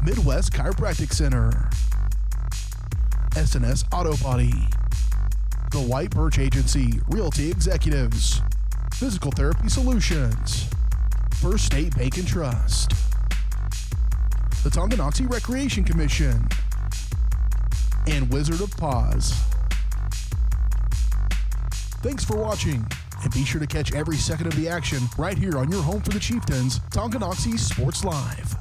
Midwest Chiropractic Center, SNS Auto Body, The White Birch Agency Realty Executives, Physical Therapy Solutions, First State Bank and Trust, the Tonganoxie Recreation Commission, and Wizard of Paws. Thanks for watching, and be sure to catch every second of the action right here on your home for the Chieftains, Tonganoxie Sports Live.